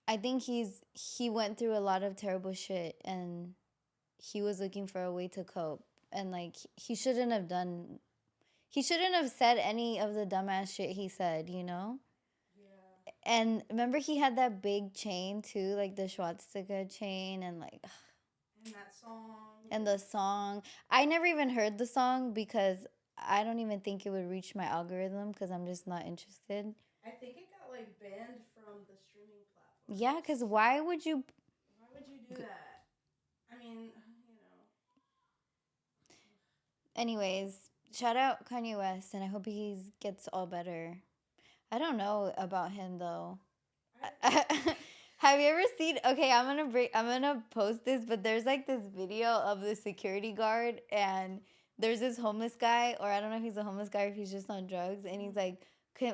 I think he went through a lot of terrible shit and he was looking for a way to cope. And like he shouldn't have said any of the dumbass shit he said, you know? Yeah. And remember he had that big chain too, like the swastika chain and like And that song. and the song. I never even heard the song because I don't even think it would reach my algorithm because I'm just not interested. I think it got like banned from the streaming platform. Yeah, because why would you? Why would you do that? I mean, you know. Anyways, shout out Kanye West, and I hope he gets all better. I don't know about him though. Have you ever seen? Okay, I'm gonna post this, but there's like this video of the security guard, and there's this homeless guy, or I don't know if he's a homeless guy or if he's just on drugs, and he's like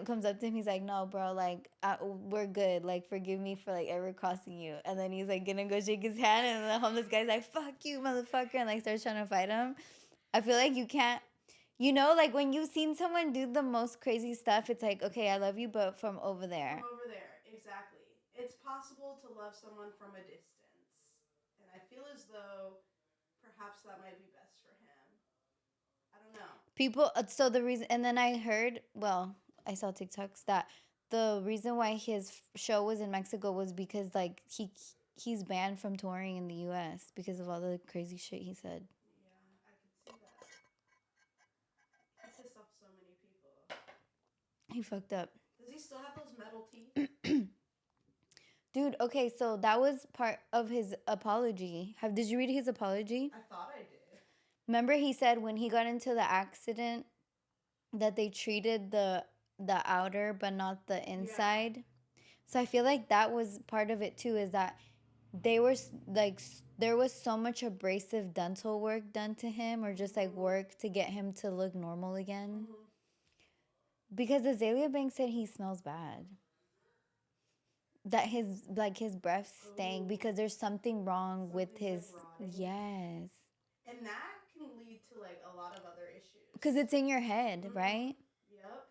comes up to him, he's like, "No, bro, like we're good, like forgive me for like ever crossing you," and then he's like gonna go shake his hand, and the homeless guy's like, "Fuck you, motherfucker," and like starts trying to fight him. I feel like you can't. You know, like when you've seen someone do the most crazy stuff, it's like, okay, I love you, but from over there. From over there, exactly. It's possible to love someone from a distance. And I feel as though perhaps that might be best for him. I don't know. People, so the reason, and then I heard, well, I saw TikToks that the reason why his show was in Mexico was because like he's banned from touring in the US because of all the crazy shit he said. Yeah, I could see that. He pissed off so many people. He fucked up. Does he still have those metal teeth? Dude, okay, so that was part of his apology. Did you read his apology? I thought I did. Remember he said when he got into the accident that they treated the outer but not the inside. Yeah. So I feel like that was part of it too, is that they were like there was so much abrasive dental work done to him, or just like work to get him to look normal again. Mm-hmm. Because Azealia Banks said he smells bad. That his breath stank because there's something wrong with his like yes. And that can lead to like a lot of other issues. Because it's in your head, mm-hmm. right? Yep.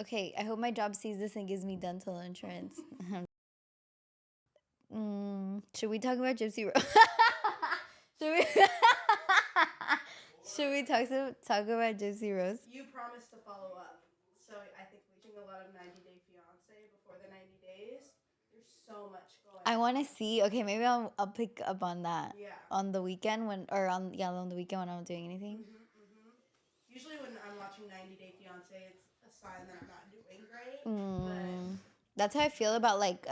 Okay, I hope my job sees this and gives me dental insurance. Should we talk about Gypsy Rose? Should we talk about Gypsy Rose? You promised to follow up, so I think we're doing a lot of 90 Day Fiance before the 90 days. There's so much going on. I want to see. Okay, maybe I'll pick up on that. Yeah. On the weekend on the weekend when I'm not doing anything. Usually when I'm watching 90 Day Fiance, it's a sign that I'm not doing great. But that's how I feel about like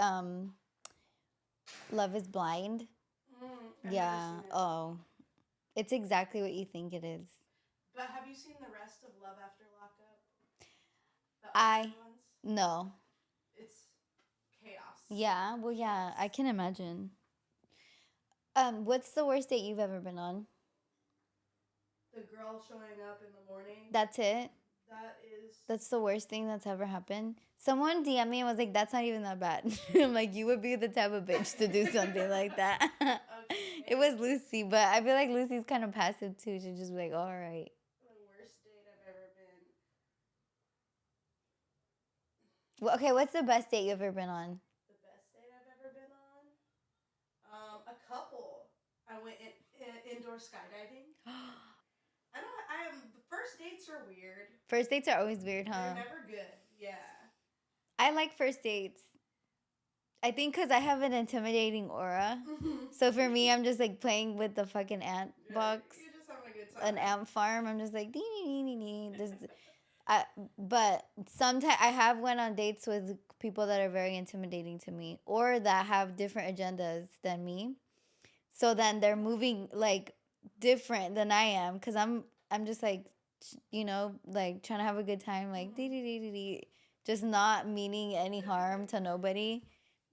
Love is Blind. Yeah. Oh. It's exactly what you think it is. But have you seen the rest of Love After Lockup? No. It's chaos. Yeah, well yeah, I can imagine. What's the worst date you've ever been on? The girl showing up in the morning. That's it? That's the worst thing that's ever happened? Someone DM'd me and was like, that's not even that bad. I'm like, you would be the type of bitch to do something like that. Okay. It was Lucy, but I feel like Lucy's kind of passive too. She'd just be like, all right. The worst date I've ever been. Well, okay, what's the best date you've ever been on? The best date I've ever been on? A couple. I went indoor skydiving. First dates are weird. First dates are always weird, huh? They're never good. Yeah. I like first dates. I think because I have an intimidating aura. So for me, I'm just like playing with the fucking ant box. You're just having a good time. An ant farm. I'm just like, dee, dee, dee, dee, dee. but sometimes I have went on dates with people that are very intimidating to me or that have different agendas than me. So then they're moving like different than I am because I'm just like like trying to have a good time, like dee dee dee dee dee, just not meaning any harm to nobody.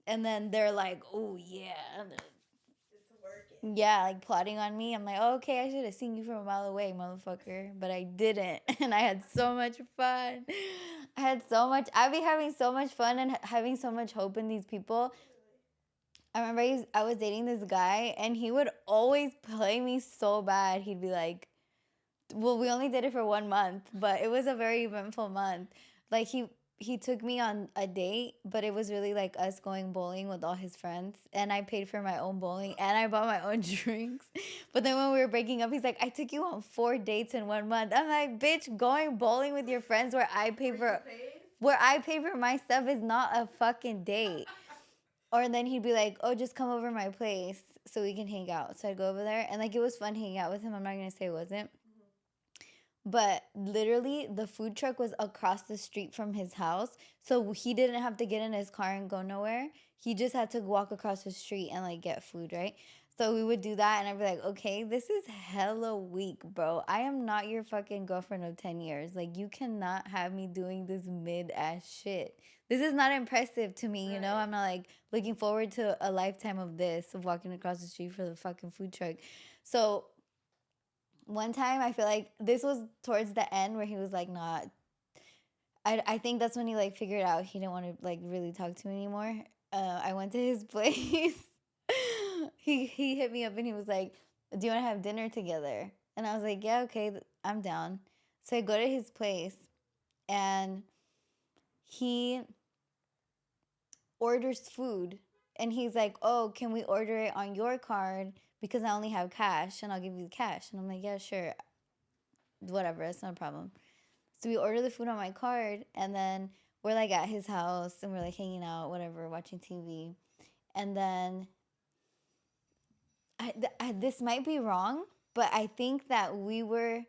And then they're like, oh yeah, It's working. yeah, like plotting on me. I'm like, oh, okay, I should have seen you from a mile away, motherfucker. But I didn't. And I had so much fun. I be having so much fun and having so much hope in these people. I remember I was dating this guy and he would always play me so bad. He'd be like, well, we only did it for 1 month, but it was a very eventful month. Like he took me on a date, but it was really like us going bowling with all his friends, and I paid for my own bowling and I bought my own drinks. But then when we were breaking up, he's like, "I took you on 4 dates in 1 month." I'm like, "Bitch, going bowling with your friends where I pay for my stuff is not a fucking date." Or then he'd be like, "Oh, just come over my place so we can hang out." So I'd go over there, and like it was fun hanging out with him. I'm not gonna say it wasn't. But literally, the food truck was across the street from his house. So he didn't have to get in his car and go nowhere. He just had to walk across the street and like get food, right? So we would do that. And I'd be like, okay, this is hella weak, bro. I am not your fucking girlfriend of 10 years. Like, you cannot have me doing this mid ass shit. This is not impressive to me, you know? I'm not like looking forward to a lifetime of this, of walking across the street for the fucking food truck. So one time I feel like this was towards the end where he was like not I think that's when he like figured out he didn't want to like really talk to me anymore. I went to his place. He hit me up and he was like, "Do you want to have dinner together?" And I was like, "Yeah, okay, I'm down." So I go to his place and he orders food and he's like, "Oh, can we order it on your card because I only have cash and I'll give you the cash." And I'm like, "Yeah, sure. Whatever, it's not a problem." So we order the food on my card, and then we're like at his house, and we're like hanging out, whatever, watching TV. And then this might be wrong, but I think that we were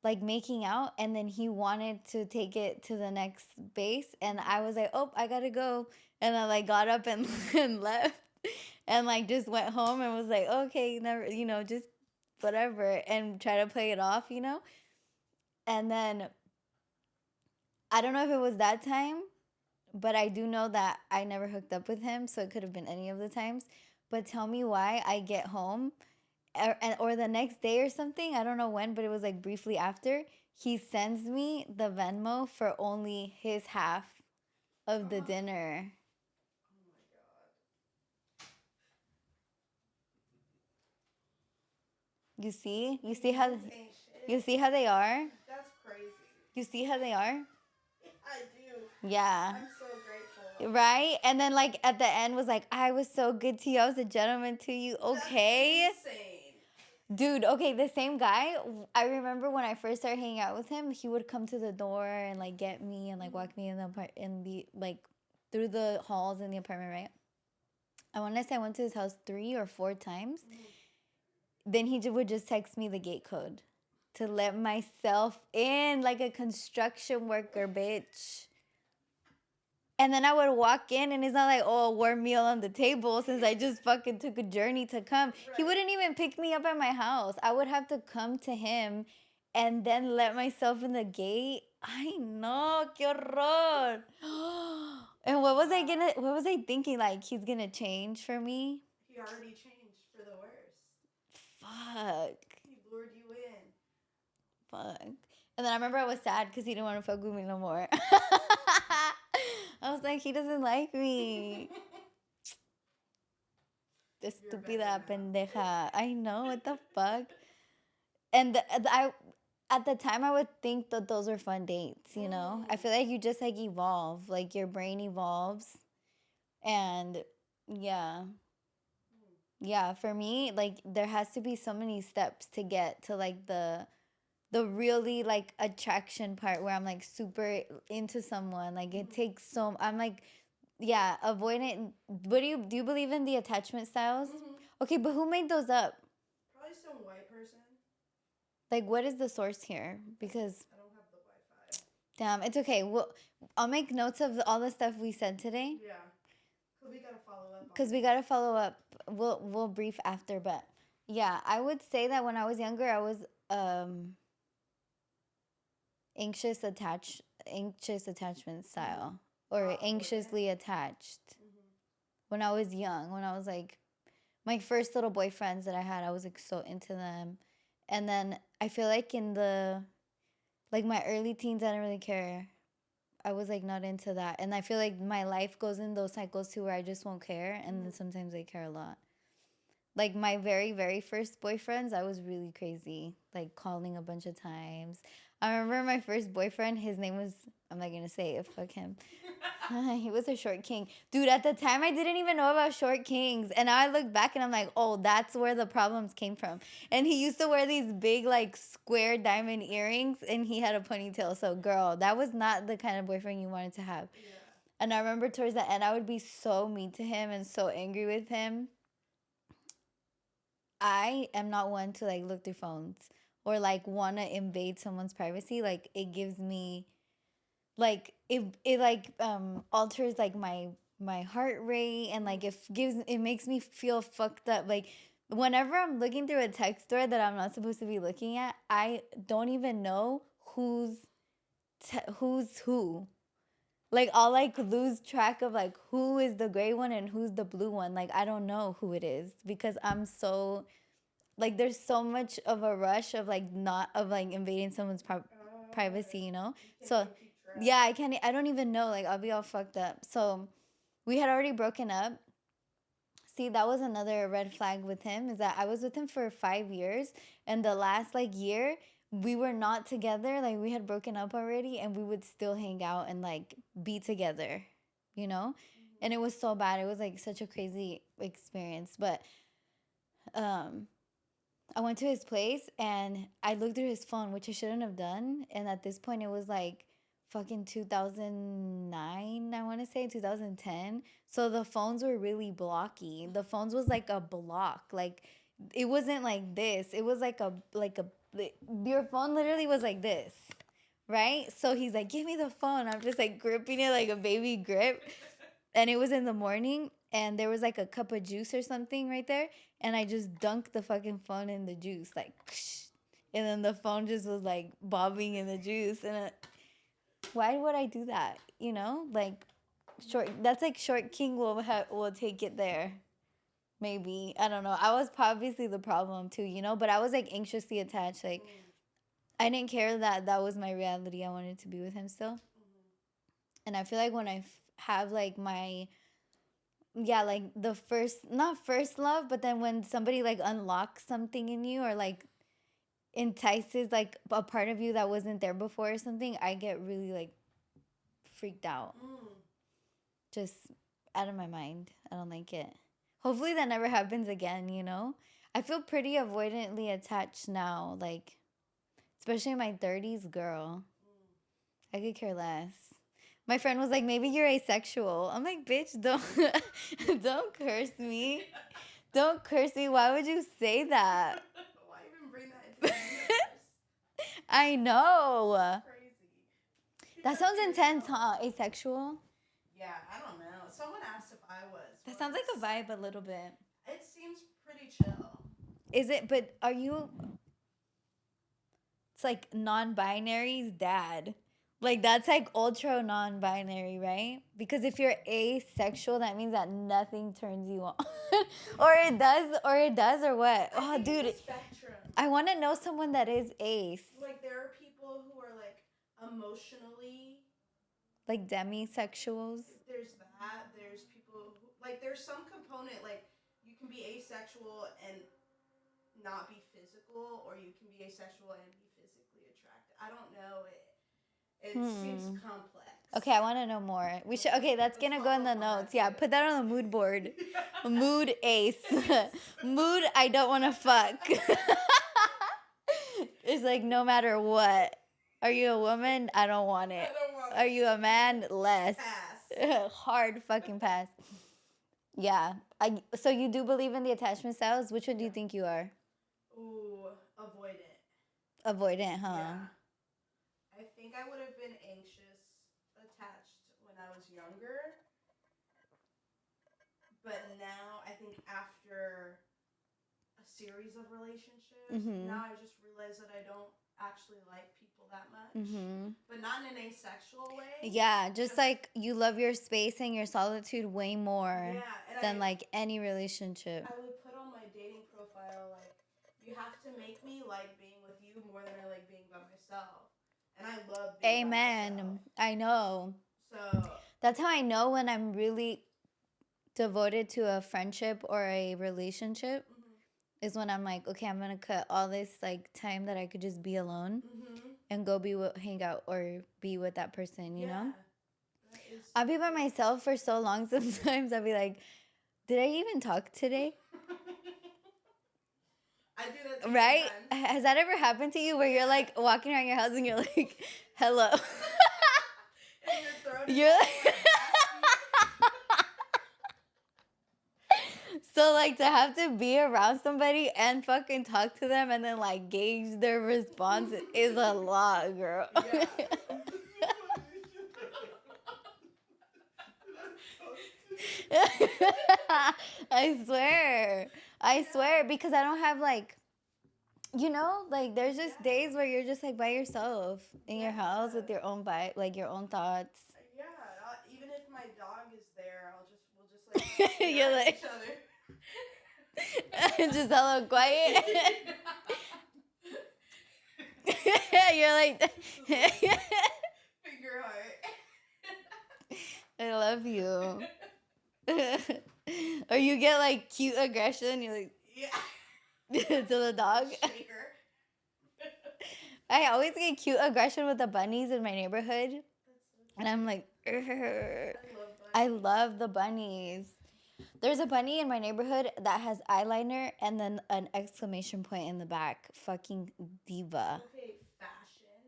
like making out, and then he wanted to take it to the next base, and I was like, "Oh, I gotta go," and I like got up and, and left, and like just went home and was like, "Okay, never, just whatever," and try to play it off, and then I don't know if it was that time, but I do know that I never hooked up with him, so it could have been any of the times. But tell me why I get home or the next day or something, I don't know when, but it was like briefly after, he sends me the Venmo for only his half of the dinner. Oh my god. You see? You see how Ain't shit. you see how they are? That's crazy. You see how they are? I do. Yeah. I'm so grateful. Right? And then like at the end was like, "I was so good to you. I was a gentleman to you." Okay. That's insane. Dude, okay, the same guy. I remember when I first started hanging out with him, he would come to the door and like get me and like walk me in the like through the halls in the apartment, right? I want to say I went to his house 3 or 4 times. Then he would just text me the gate code to let myself in like a construction worker, bitch. And then I would walk in, and it's not like, "Oh, a warm meal on the table," since I just fucking took a journey to come. He wouldn't even pick me up at my house. I would have to come to him and then let myself in the gate. Ay, no, qué horror. And what was I thinking? Like, he's gonna change for me? He already changed for the worse. Fuck. He lured you in. Fuck. And then I remember I was sad because he didn't want to fuck with me no more. I was like, he doesn't like me. Estúpida pendeja. I know, what the fuck? And at the time, I would think that those were fun dates, you know? I feel like you just like evolve. Like your brain evolves. And yeah. Yeah, for me, like there has to be so many steps to get to like the really like attraction part where I'm like super into someone. Like it takes so I'm like, yeah, avoidant. What do you believe in the attachment styles? Okay, but who made those up? Probably some white person. Like, what is the source here? Because I don't have the Wi-Fi. Damn, it's okay. I'll make notes of all the stuff we said today Yeah. Cause we gotta follow up. because we gotta follow up. We'll brief after, but yeah, I would say that when I was younger, I was anxious attachment style or Oh, anxiously attached. Mm-hmm. When I was young, when I was like my first little boyfriends that I had, I was like so into them, and then I feel like in the like my early teens, I didn't really care. I was like not into that. And I feel like my life goes in those cycles too where I just won't care and then sometimes I care a lot. Like my very, very first boyfriends, I was really crazy, like calling a bunch of times. I remember my first boyfriend, his name was, I'm not gonna say it, fuck him. He was a short king. Dude, at the time I didn't even know about short kings. And now I look back and I'm like, oh, that's where the problems came from. And he used to wear these big, like, square diamond earrings and he had a ponytail. So, girl, that was not the kind of boyfriend you wanted to have. Yeah. And I remember towards the end, I would be so mean to him and so angry with him. I am not one to, like, look through phones or, like, want to invade someone's privacy. Like, it gives me like it like alters like my heart rate and like it makes me feel fucked up. Like whenever I'm looking through a text thread that I'm not supposed to be looking at, I don't even know who's who. Like I'll like lose track of like who is the gray one and who's the blue one. Like I don't know who it is because I'm so like there's so much of a rush of like not of like invading someone's privacy, you know? So yeah, I don't even know. Like I'll be all fucked up. So we had already broken up. See, that was another red flag with him is that I was with him for 5 years and the last like year we were not together. Like we had broken up already and we would still hang out and like be together, you know? And it was so bad. It was like such a crazy experience. But I went to his place and I looked through his phone, which I shouldn't have done. And at this point, it was like fucking 2009, I want to say 2010. So the phones were really blocky. The phones was like a block. Like it wasn't like this. It was like your phone literally was like this. Right? So he's like, "Give me the phone." I'm just like gripping it like a baby grip. And it was in the morning and there was like a cup of juice or something right there and I just dunked the fucking phone in the juice like and then the phone just was like bobbing in the juice and why would I do that, you know? Like short that's like short king will take it there. Maybe. I don't know. I was obviously the problem too, you know, but I was like anxiously attached. Like I didn't care that that was my reality. I wanted to be with him still. And I feel like when I have like my yeah, like the first not first love, but then when somebody like unlocks something in you or like entices like a part of you that wasn't there before or something, I get really like freaked out. Just out of my mind. I don't like it. Hopefully that never happens again, you know? I feel pretty avoidantly attached now, like especially in my 30s, girl. I could care less. My friend was like, maybe you're asexual. I'm like, bitch, don't curse me. Don't curse me. Why would you say that? Why even bring that into the universe? I know. Crazy. That sounds intense, huh? Asexual. Yeah, I don't know. Someone asked if I was. That sounds like a vibe a little bit. It seems pretty chill. Is it? But are you? It's like non-binary's dad. Like that's like ultra non-binary, right? Because if you're asexual, that means that nothing turns you on, or it does, or what? Oh, dude, Spectrum. I want to know someone that is ace, Like there are people who are like emotionally. like demisexuals. There's that. There's people who like. There's some component like you can be asexual and not be physical, or you can be asexual and be physically attracted. I don't know. It seems complex. Okay, I want to know more. We should. Okay, that's gonna go in the notes. Yeah, put that on the mood board. Mood ace. Mood. I don't want to fuck. It's like no matter what. Are you a woman? I don't want it. Are you a man? Less. Pass. Hard fucking pass. Yeah. So you do believe in the attachment styles? Which one do you think you are? Ooh, avoidant. Avoidant, huh? Yeah. I think I would have been anxious attached when I was younger, but now I think after a series of relationships, Mhm. now I just realize that I don't actually like people that much, Mhm. but not in an asexual way. Yeah, just like you love your space and your solitude way more Yeah, and than like any relationship. I would put on my dating profile like, you have to make me like being with you more than I like being by myself, and I love being by myself. Amen. I know. So That's how I know when I'm really devoted to a friendship or a relationship mhm, is when I'm like, okay, I'm gonna cut all this like time that I could just be alone mhm, and go hang out or be with that person, you know? that is. I'll be by myself for so long sometimes. I'll be like, did I even talk today? I do that too Right? sometimes. Has that ever happened to you where you're like walking around your house and you're like, hello? And your throat is You're all like- like So like to have to be around somebody and fucking talk to them and then like gauge their response is a lot, girl. Yeah. I swear. I swear because I don't have like like there's just days where you're just like by yourself in your house with your own vibe, like your own thoughts. Yeah, even if my dog is there, we'll just like stare You're at like- each other. Just hello quiet. You're like Finger heart. I love you. Or you get like cute aggression, you're like Yeah. to the dog. Shaker. I always get cute aggression with the bunnies in my neighborhood. That's so And I'm like, cute. "Ugh." I I love bunnies. love the bunnies. There's a bunny in my neighborhood that has eyeliner and then an exclamation point in the back. Fucking diva. Okay, fashion.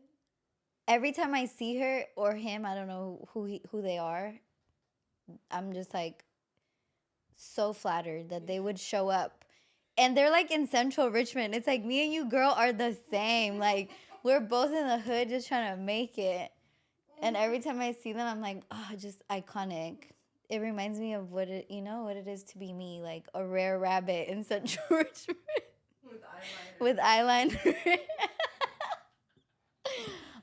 Every time I see her or him, I don't know who they are. I'm just like so flattered that they would show up. And they're like in Central Richmond. It's like me and you, girl, are the same. Like we're both in the hood just trying to make it. And every time I see them, I'm like, oh, just iconic. It reminds me of what it is to be me, like a rare rabbit in Central Richmond With eyeliner. with eyeliner.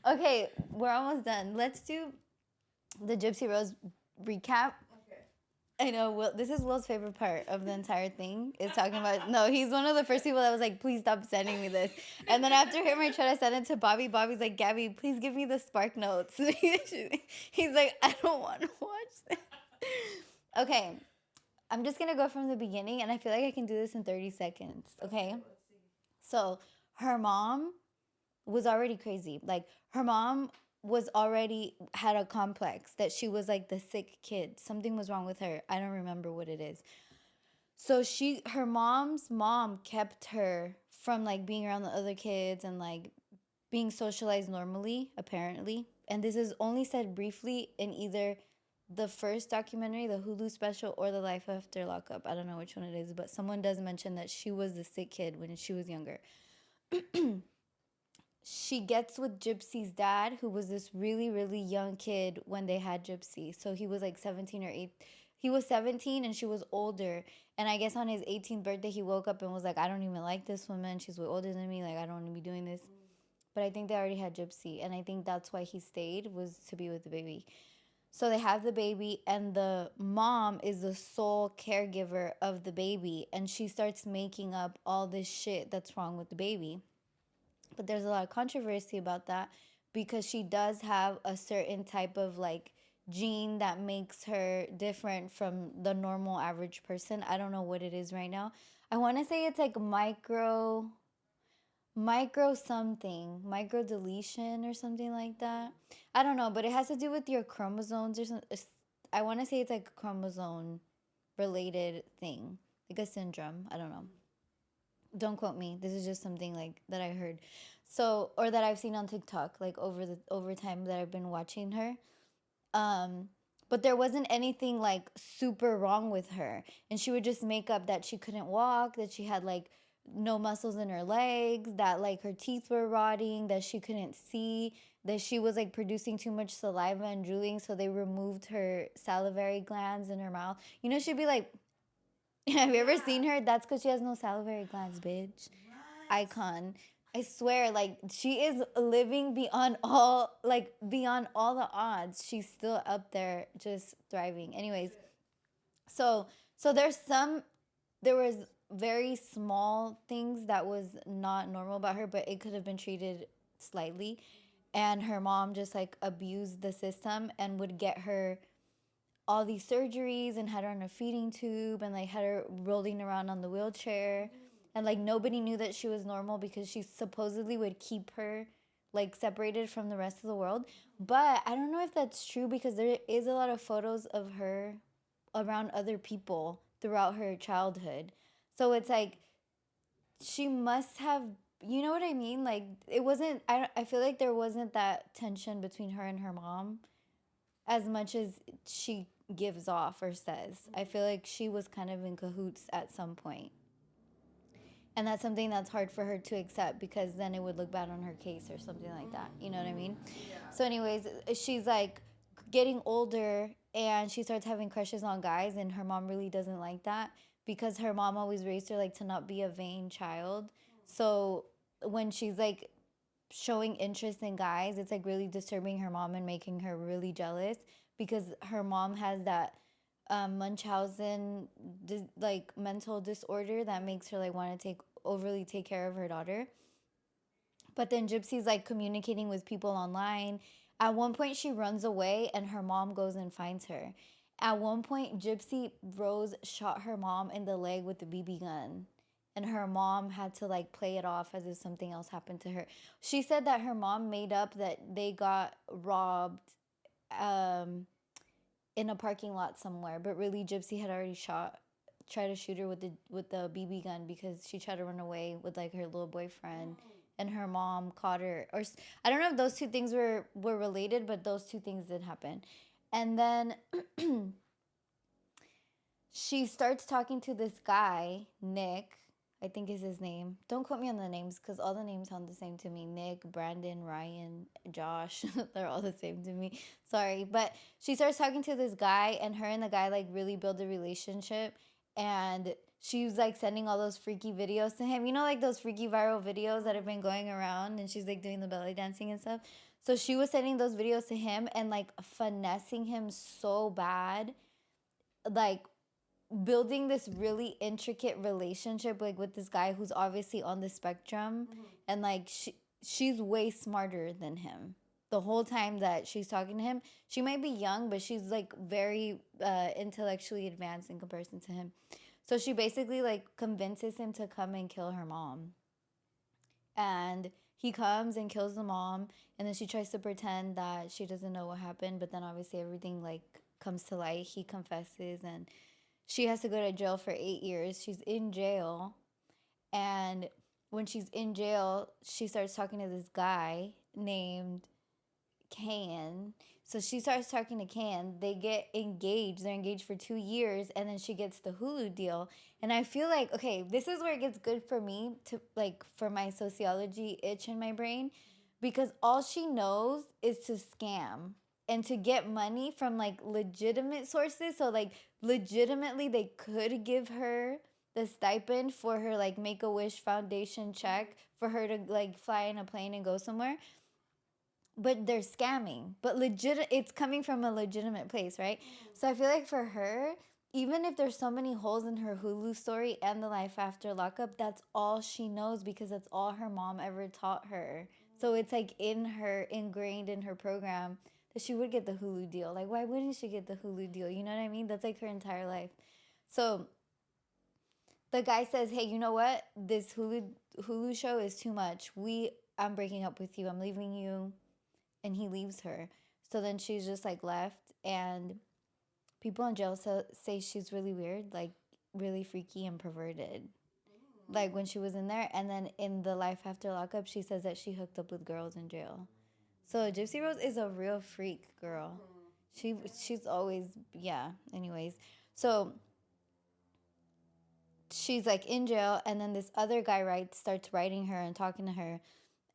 Okay, we're almost done. Let's do the Gypsy Rose recap. Okay. I know this is Will's favorite part of the entire thing is talking about. No, he's one of the first people that was like, please stop sending me this. And then after him, I tried to send it to Bobby. Bobby's like, Gabby, please give me the Spark Notes. He's like, I don't want to watch this. Okay, I'm just gonna go from the beginning, and I feel like I can do this in 30 seconds. Okay, Let's see. so her mom was already crazy. Like her mom was already had a complex that she was like the sick kid. Something was wrong with her. I don't remember what it is. So her mom's mom kept her from like being around the other kids and like being socialized normally, apparently. And this is only said briefly in either the first documentary, the Hulu special, or the Life After Lockup. I don't know which one it is, but someone does mention that she was the sick kid when she was younger. She gets with Gypsy's dad, who was this really, really young kid when they had Gypsy. So he was like 17 or 8. He was 17 and she was older. And I guess on his 18th birthday, he woke up and was like, I don't even like this woman. She's way older than me. Like, I don't want to be doing this. But I think they already had Gypsy. And I think that's why he stayed, was to be with the baby. So they have the baby, and the mom is the sole caregiver of the baby. And she starts making up all this shit that's wrong with the baby. But there's a lot of controversy about that because she does have a certain type of like gene that makes her different from the normal average person. I don't know what it is right now. I want to say it's like micro something, micro deletion or something like that. I don't know, but it has to do with your chromosomes or something. I want to say it's like a chromosome related thing, like a syndrome. I don't know. Don't quote me. This is just something like that I heard. So, or that I've seen on TikTok, like over time that I've been watching her. But there wasn't anything like super wrong with her. And she would just make up that she couldn't walk, that she had like no muscles in her legs, that like her teeth were rotting, that she couldn't see, that she was like producing too much saliva and drooling, so they removed her salivary glands in her mouth. You know, she'd be like, have you ever seen her? That's because she has no salivary glands, bitch. What? Icon. I swear, like she is living beyond all the odds. She's still up there, just thriving. Anyways, so there was very small things that was not normal about her, but it could have been treated slightly. And her mom just like abused the system and would get her all these surgeries and had her on a feeding tube and like had her rolling around on the wheelchair. And like nobody knew that she was normal because she supposedly would keep her like separated from the rest of the world. But I don't know if that's true because there is a lot of photos of her around other people throughout her childhood. So it's like she must have, you know what I mean? Like it wasn't, I feel like there wasn't that tension between her and her mom as much as she gives off or says. I feel like she was kind of in cahoots at some point. And that's something that's hard for her to accept because then it would look bad on her case or something like that. You know what I mean? Yeah. So, anyways, she's like getting older and she starts having crushes on guys, and her mom really doesn't like that because her mom always raised her like to not be a vain child. So, when she's like showing interest in guys, it's like really disturbing her mom and making her really jealous because her mom has that Munchausen like mental disorder that makes her like want to overly take care of her daughter. But then Gypsy's like communicating with people online. At one point, she runs away and her mom goes and finds her. At one point, Gypsy Rose shot her mom in the leg with the BB gun. And her mom had to like play it off as if something else happened to her. She said that her mom made up that they got robbed um, in a parking lot somewhere, but really Gypsy had already tried to shoot her with the BB gun because she tried to run away with like her little boyfriend, and her mom caught her. Or I don't know if those two things were related, but those two things did happen. And then she starts talking to this guy, Nick, I think is his name. Don't quote me on the names because all the names sound the same to me. Nick, Brandon, Ryan, Josh. They're all the same to me. Sorry. But she starts talking to this guy, and her and the guy like really build a relationship. And she was like sending all those freaky videos to him. You know, like those freaky viral videos that have been going around, and she's like doing the belly dancing and stuff. So she was sending those videos to him and like finessing him so bad. Like building this really intricate relationship like with this guy who's obviously on the spectrum, and like she's way smarter than him the whole time that she's talking to him. She might be young, but she's like very intellectually advanced in comparison to him. So she basically like convinces him to come and kill her mom, and he comes and kills the mom, and then she tries to pretend that she doesn't know what happened, but then obviously everything like comes to light. He confesses, and she has to go to jail for 8 years. She's in jail. And when she's in jail, she starts talking to this guy named Can. So she starts talking to Can. They get engaged. They're engaged for 2 years. And then she gets the Hulu deal. And I feel like, okay, this is where it gets good for me to like for my sociology itch in my brain. Because all she knows is to scam and to get money from like legitimate sources. So like legitimately they could give her the stipend for her like Make-A-Wish Foundation check for her to like fly in a plane and go somewhere. But they're scamming. But legit it's coming from a legitimate place, right? So I feel like for her, even if there's so many holes in her Hulu story and the life after lockup, that's all she knows because that's all her mom ever taught her. So it's like ingrained in her program that she would get the Hulu deal. Like, why wouldn't she get the Hulu deal? You know what I mean? That's like her entire life. So the guy says, "Hey, you know what? This Hulu show is too much. I'm breaking up with you. I'm leaving you." And he leaves her. So then she's just like left, and people in jail say she's really weird, like really freaky and perverted. Like when she was in there, and then in the life after lockup, she says that she hooked up with girls in jail. So Gypsy Rose is a real freak girl. She's always, yeah. Anyways, so she's like in jail, and then this other guy starts writing her and talking to her,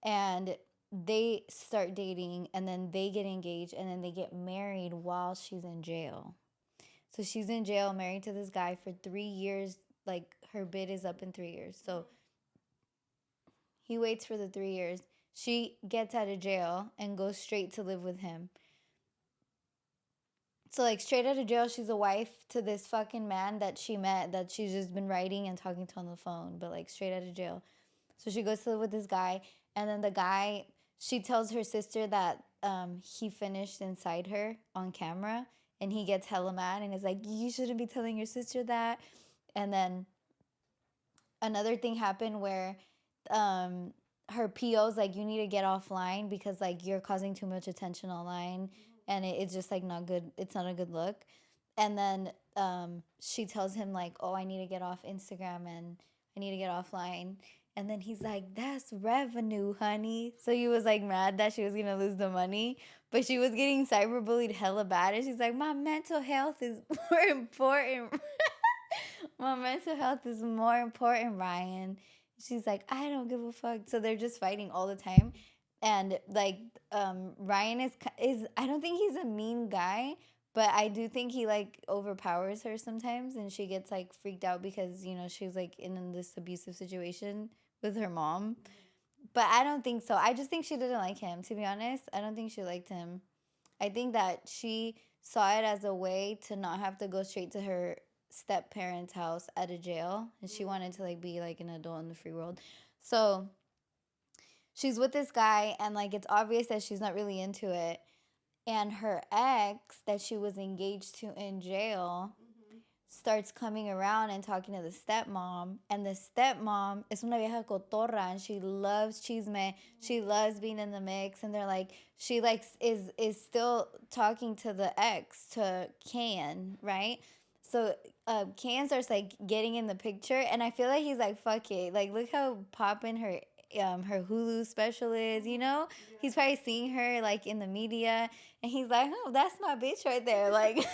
and they start dating, and then they get engaged, and then they get married while she's in jail. So she's in jail, married to this guy for 3 years. Like her bid is up in 3 years. So he waits for the 3 years. She gets out of jail and goes straight to live with him. So like straight out of jail, she's a wife to this fucking man that she met, that she's just been writing and talking to on the phone, but like straight out of jail. So she goes to live with this guy, and then the guy, she tells her sister that he finished inside her on camera, and he gets hella mad and is like, you shouldn't be telling your sister that. And then another thing happened where her PO's like, you need to get offline because like you're causing too much attention online, and it's just like not good. It's not a good look. And then she tells him like, oh, I need to get off Instagram and I need to get offline. And then he's like, that's revenue, honey. So he was like mad that she was gonna lose the money, but she was getting cyberbullied hella bad, and she's like, my mental health is more important. My mental health is more important, Ryan. She's like, I don't give a fuck. So they're just fighting all the time. And like Ryan is I don't think he's a mean guy, but I do think he like overpowers her sometimes, and she gets like freaked out because, you know, she's like in this abusive situation with her mom. But I don't think so. I just think she didn't like him, to be honest. I don't think she liked him. I think that she saw it as a way to not have to go straight to her step parents' house at a jail, and she wanted to like be like an adult in the free world. So she's with this guy, and like it's obvious that she's not really into it. And her ex that she was engaged to in jail starts coming around and talking to the stepmom, and the stepmom is una vieja cotorra, and she loves chisme, she loves being in the mix, and they're like, she like is still talking to the ex, to Can, right? So Can starts like getting in the picture, and I feel like he's like, fuck it, like look how poppin' her Hulu special is, you know? He's probably seeing her like in the media, and he's like, oh, that's my bitch right there. Like,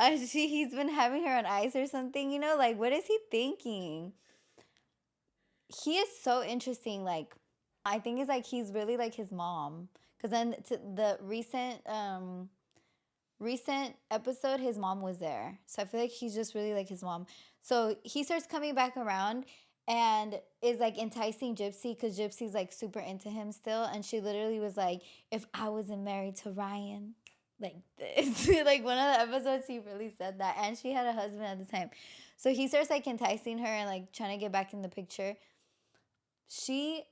he's been having her on ice or something, you know? Like, what is he thinking? He is so interesting. Like, I think it's like he's really like his mom. Because then the recent episode, his mom was there. So I feel like he's just really like his mom. So he starts coming back around and is like enticing Gypsy, because Gypsy's like super into him still. And she literally was like, if I wasn't married to Ryan, like this. Like one of the episodes, he really said that. And she had a husband at the time. So he starts like enticing her and like trying to get back in the picture. She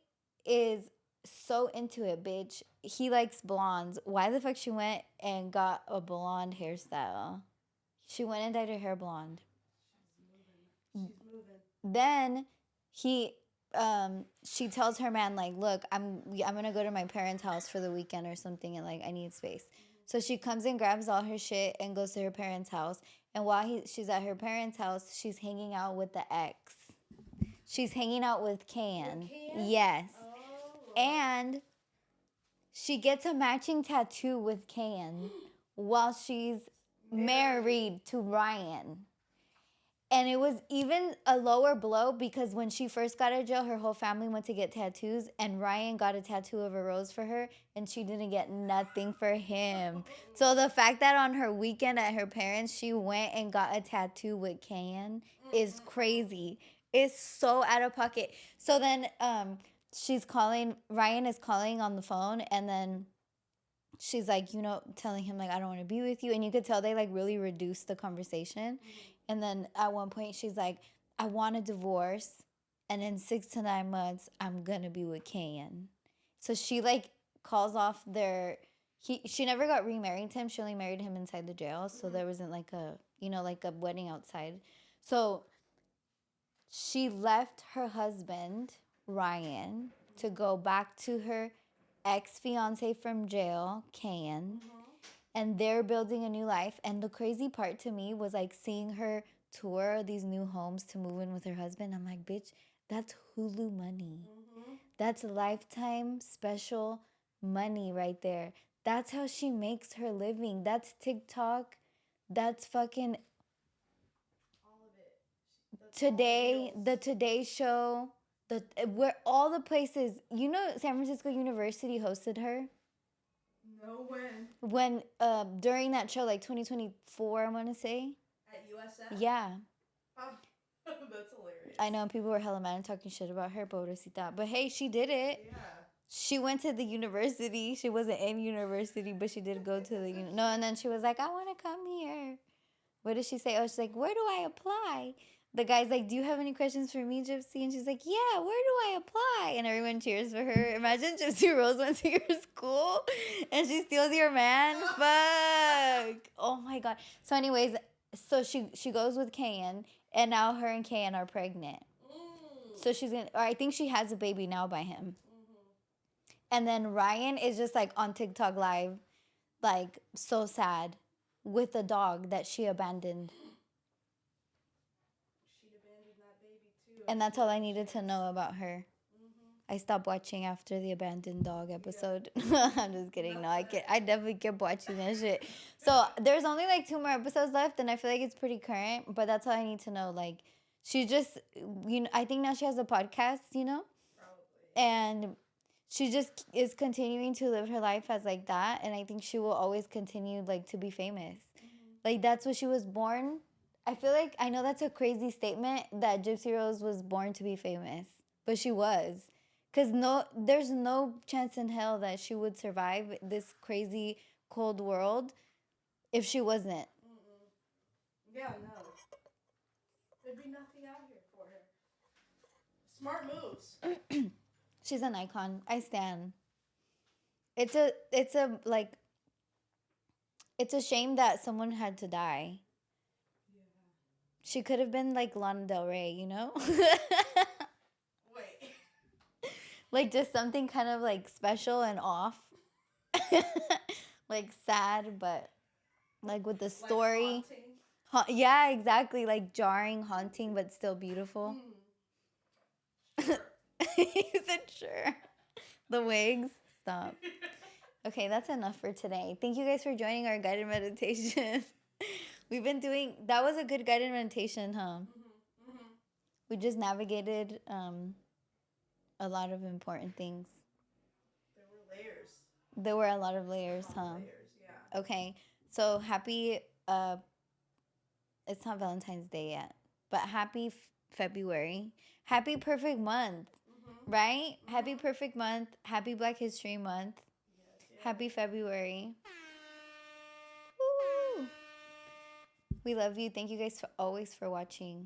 is so into it, bitch. He likes blondes. Why the fuck she went and got a blonde hairstyle? She went and dyed her hair blonde. She's moving. Then she tells her man like, look, I'm gonna go to my parents' house for the weekend or something, and like I need space. So she comes and grabs all her shit and goes to her parents' house. And while she's at her parents' house, she's hanging out with the ex. She's hanging out with Can. With Can? Yes. Oh. And she gets a matching tattoo with Can while she's married to Ryan. And it was even a lower blow because when she first got out of jail, her whole family went to get tattoos, and Ryan got a tattoo of a rose for her, and she didn't get nothing for him. So the fact that on her weekend at her parents, she went and got a tattoo with Can is crazy. It's so out of pocket. So then Ryan is calling on the phone, and then she's like, you know, telling him like, I don't want to be with you. And you could tell they like really reduced the conversation. And then at one point she's like, I want a divorce, and in 6 to 9 months I'm gonna be with Can. So she like calls off she never got remarried to him. She only married him inside the jail. So there wasn't like a wedding outside. So she left her husband, Ryan, to go back to her ex-fiance from jail, Can. And they're building a new life. And the crazy part to me was like seeing her tour these new homes to move in with her husband. I'm like, bitch, that's Hulu money. That's Lifetime special money right there. That's how she makes her living. That's TikTok. That's fucking... All of it. the Today Show, where all the places, San Francisco University hosted her No when. when during that show, like 2024, I want to say. At USF? Yeah, That's hilarious. I know people were hella mad and talking shit about her, pobrecita. But hey, she did it. Yeah. She went to the university. She wasn't in university, but she did go to the no. And then she was like, "I want to come here." What did she say? Oh, she's like, "Where do I apply?" The guy's like, "Do you have any questions for me, Gypsy?" And she's like, "Yeah, where do I apply?" And everyone cheers for her. Imagine Gypsy Rose went to your school and she steals your man. Fuck. Oh my god. So, anyways, so she goes with Kayan, and now her and Kayan are pregnant. So she's gonna, or I think she has a baby now by him. And then Ryan is just like on TikTok live, like so sad with a dog that she abandoned. She abandoned that baby too. And that's all I needed to know about her. I stopped watching after the abandoned dog episode. I'm just kidding. No, I definitely kept watching that shit. So there's only like 2 more episodes left, and I feel like it's pretty current. But that's all I need to know. Like, she just, I think now she has a podcast, Probably. and she just is continuing to live her life as like that, and I think she will always continue like to be famous. Like, that's what she was born. I feel like, I know that's a crazy statement that Gypsy Rose was born to be famous, but she was. Because there's no chance in hell that she would survive this crazy cold world if she wasn't. Yeah, no. There'd be nothing out here for her. Smart moves. She's an icon. I stan. It's a shame that someone had to die. Yeah. She could have been like Lana Del Rey, Wait. Like just something kind of like special and off. Like sad, but like with the story. Like Yeah, exactly. Like jarring, haunting, but still beautiful. Sure. You said sure. The wigs. Stop. Okay, that's enough for today. Thank you guys for joining our guided meditation. We've been doing, that was a good guided meditation, huh? We just navigated a lot of important things. There were layers. There were a lot of layers, huh? Layers, yeah. Okay, so happy, it's not Valentine's Day yet, but happy February. Happy perfect month, right? Happy perfect month. Happy Black History Month. Yes. Happy February. Woo! We love you. Thank you guys always for watching.